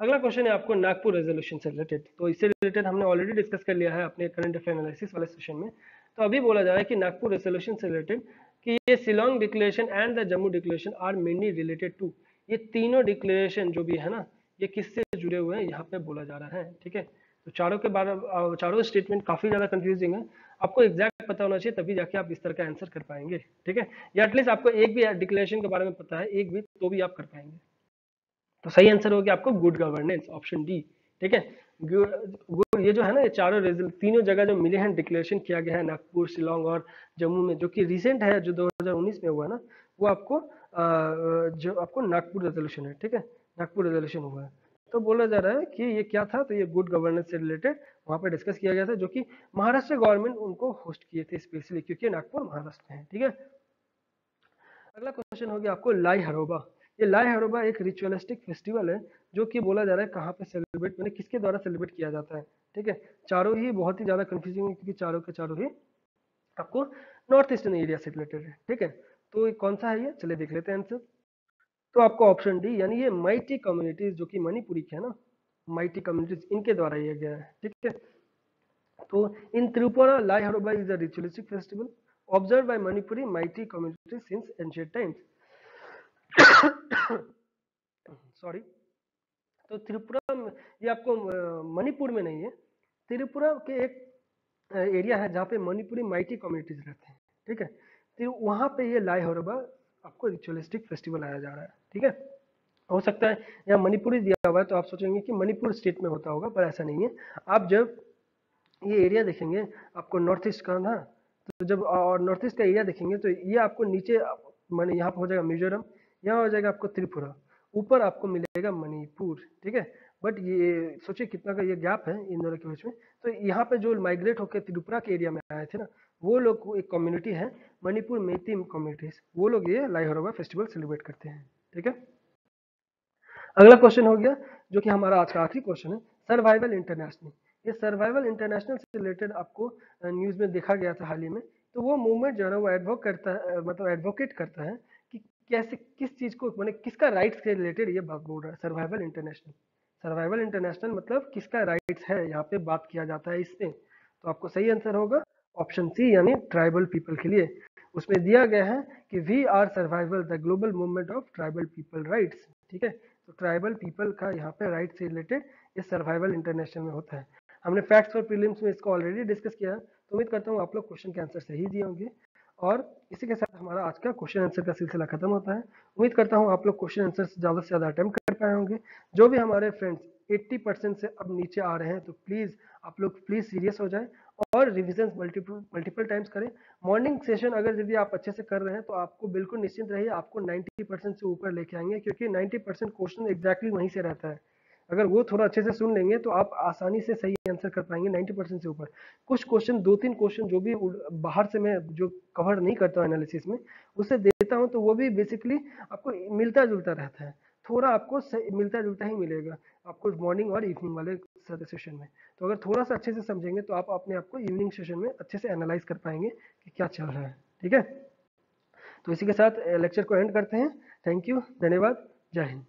अगला क्वेश्चन है आपको नागपुर रेजोल्यूशन से रिलेटेड। तो इससे रिलेटेड हमने ऑलरेडी डिस्कस कर लिया है अपने करंट अफेयर एनालिसिस वाले सेशन में। तो अभी बोला जा रहा है कि नागपुर रेजोल्यूशन से रिलेटेड कि ये Shillong declaration and the Jammu declaration are mainly related to, ये तीनों डिक्लेरेशन जो भी है ना, ये किससे जुड़े हुए हैं यहाँ पे बोला जा रहा है। ठीक है, तो चारों के बारे चारों स्टेटमेंट काफी ज्यादा कंफ्यूजिंग है, आपको एग्जैक्ट पता होना चाहिए, तभी जाके आप इस तरह का आंसर कर पाएंगे। ठीक है, या एटलीस्ट आपको एक भी डिक्लेरेशन के बारे में पता है, एक भी, तो भी आप कर पाएंगे। तो सही आंसर हो गया आपको गुड गवर्नेंस, ऑप्शन डी। ठीक है, ये जो है ना, ये चारों तीनों जगह जो मिले हैं डिक्लेरेशन किया गया है, नागपुर, शिलोंग और जम्मू में, जो कि रिसेंट है, जो 2019 में हुआ है ना, वो आपको जो आपको नागपुर रेजोल्यूशन है। ठीक है, नागपुर रेजोल्यूशन हुआ है। तो बोला जा रहा है कि ये क्या था, तो ये गुड गवर्नेंस से रिलेटेड वहां पर डिस्कस किया गया था, जो कि महाराष्ट्र गवर्नमेंट उनको होस्ट किए थे स्पेशली, क्योंकि नागपुर महाराष्ट्र है। ठीक है, अगला क्वेश्चन हो गया आपको लाई हरोबा। ये लाई हरोबा एक रिचुअलिस्टिक फेस्टिवल है, जो कि बोला जा रहा है कहाँ पे सेलिब्रेट, मैंने किसके द्वारा सेलिब्रेट किया जाता है। ठीक है, चारों ही बहुत ही ज्यादा कंफ्यूजिंग है, क्योंकि चारों के चारों ही आपको नॉर्थ ईस्टर्न एरिया से रिलेटेड है। ठीक है, तो कौन सा है ये, चलिए देख लेते हैं आंसर। तो आपको ऑप्शन डी, यानी ये माइटी कम्युनिटीज जो कि मणिपुरी के है ना, माइटी कम्युनिटीज, इनके द्वारा ये गया है। ठीक है, तो इन त्रिपुरा लाई हरोबा is a ritualistic festival observed by Manipuri mighty communities since ancient times. Sorry, तो त्रिपुरा ये आपको मणिपुर में नहीं है, त्रिपुरा के एक एरिया है जहाँ पे मणिपुरी माइटी कम्युनिटीज रहते हैं। ठीक है, तो वहाँ पे ये लाई हरोबा आपको रिचुअलिस्टिक फेस्टिवल आया जा रहा है। ठीक है, हो सकता है यहाँ मणिपुरी दिया हुआ है, तो आप सोचेंगे कि मणिपुर स्टेट में होता होगा, पर ऐसा नहीं है। आप जब ये एरिया देखेंगे आपको नॉर्थ ईस्ट का ना, तो जब और नॉर्थ ईस्ट का एरिया देखेंगे तो ये आपको नीचे माने यहाँ पर हो जाएगा मिजोरम, यहाँ हो जाएगा आपको त्रिपुरा, ऊपर आपको मिलेगा मणिपुर। ठीक है, बट ये सोचिए कितना का ये गैप है इन दोनों के बीच में। तो यहाँ पे जो माइग्रेट होकर त्रिपुरा के एरिया में आए थे ना, वो लोग एक कम्युनिटी है मणिपुर मेती कम्युनिटीज, वो लोग ये लाई हरोबा फेस्टिवल सेलिब्रेट करते हैं। ठीक है, अगला क्वेश्चन हो गया जो कि हमारा आज का आखिरी क्वेश्चन है, सर्वाइवल इंटरनेशनल। ये सर्वाइवल इंटरनेशनल से रिलेटेड आपको न्यूज में देखा गया था हाल ही में। तो वो मूवमेंट जो है ना, वो एडवोक करता है, मतलब एडवोकेट करता है कि कैसे किस चीज को, माने किसका राइट्स के रिलेटेड ये बात बोल रहा है सर्वाइवल इंटरनेशनल। सर्वाइवल इंटरनेशनल मतलब किसका राइट्स है, यहाँ पे बात किया जाता है इससे। तो आपको सही आंसर होगा ऑप्शन सी, यानी ट्राइबल पीपल के लिए। उसमें दिया गया है कि we are survival the global movement of tribal people rights. ठीक है, तो ट्राइबल पीपल का यहाँ पे राइट से रिलेटेड ये सर्वाइवल इंटरनेशनल में होता है। हमने फैक्ट्स और प्रीलिम्स में इसको ऑलरेडी डिस्कस किया है, तो उम्मीद करता हूँ आप लोग क्वेश्चन के आंसर सही दिए होंगे। और इसी के साथ हमारा आज का क्वेश्चन आंसर का सिलसिला खत्म होता है। उम्मीद करता हूँ आप लोग क्वेश्चन आंसर ज़्यादा से ज़्यादा अटेम्प्ट कर पाए होंगे। जो भी हमारे फ्रेंड्स 80% से अब नीचे आ रहे हैं, तो प्लीज़ आप लोग प्लीज़ सीरियस हो जाएं और रिविजन मल्टीपल टाइम्स करें। मॉर्निंग सेशन अगर यदि आप अच्छे से कर रहे हैं तो आपको बिल्कुल निश्चिंत रहिए, आपको 90% से ऊपर लेके आएंगे, क्योंकि 90% क्वेश्चन एग्जैक्टली वहीं से रहता है। अगर वो थोड़ा अच्छे से सुन लेंगे तो आप आसानी से सही आंसर कर पाएंगे 90% से ऊपर। कुछ क्वेश्चन, 2-3 क्वेश्चन जो भी बाहर से मैं जो कवर नहीं करता हूँ एनालिसिस में, उससे देता हूँ, तो वो भी बेसिकली आपको मिलता जुलता रहता है, थोड़ा आपको मिलता जुलता ही मिलेगा आपको मॉर्निंग और इवनिंग वाले सेशन में। तो अगर थोड़ा सा अच्छे से समझेंगे तो आप अपने आप को इवनिंग सेशन में अच्छे से एनालाइज कर पाएंगे कि क्या चल रहा है। ठीक है, तो इसी के साथ लेक्चर को एंड करते हैं। थैंक यू, धन्यवाद, जय हिंद।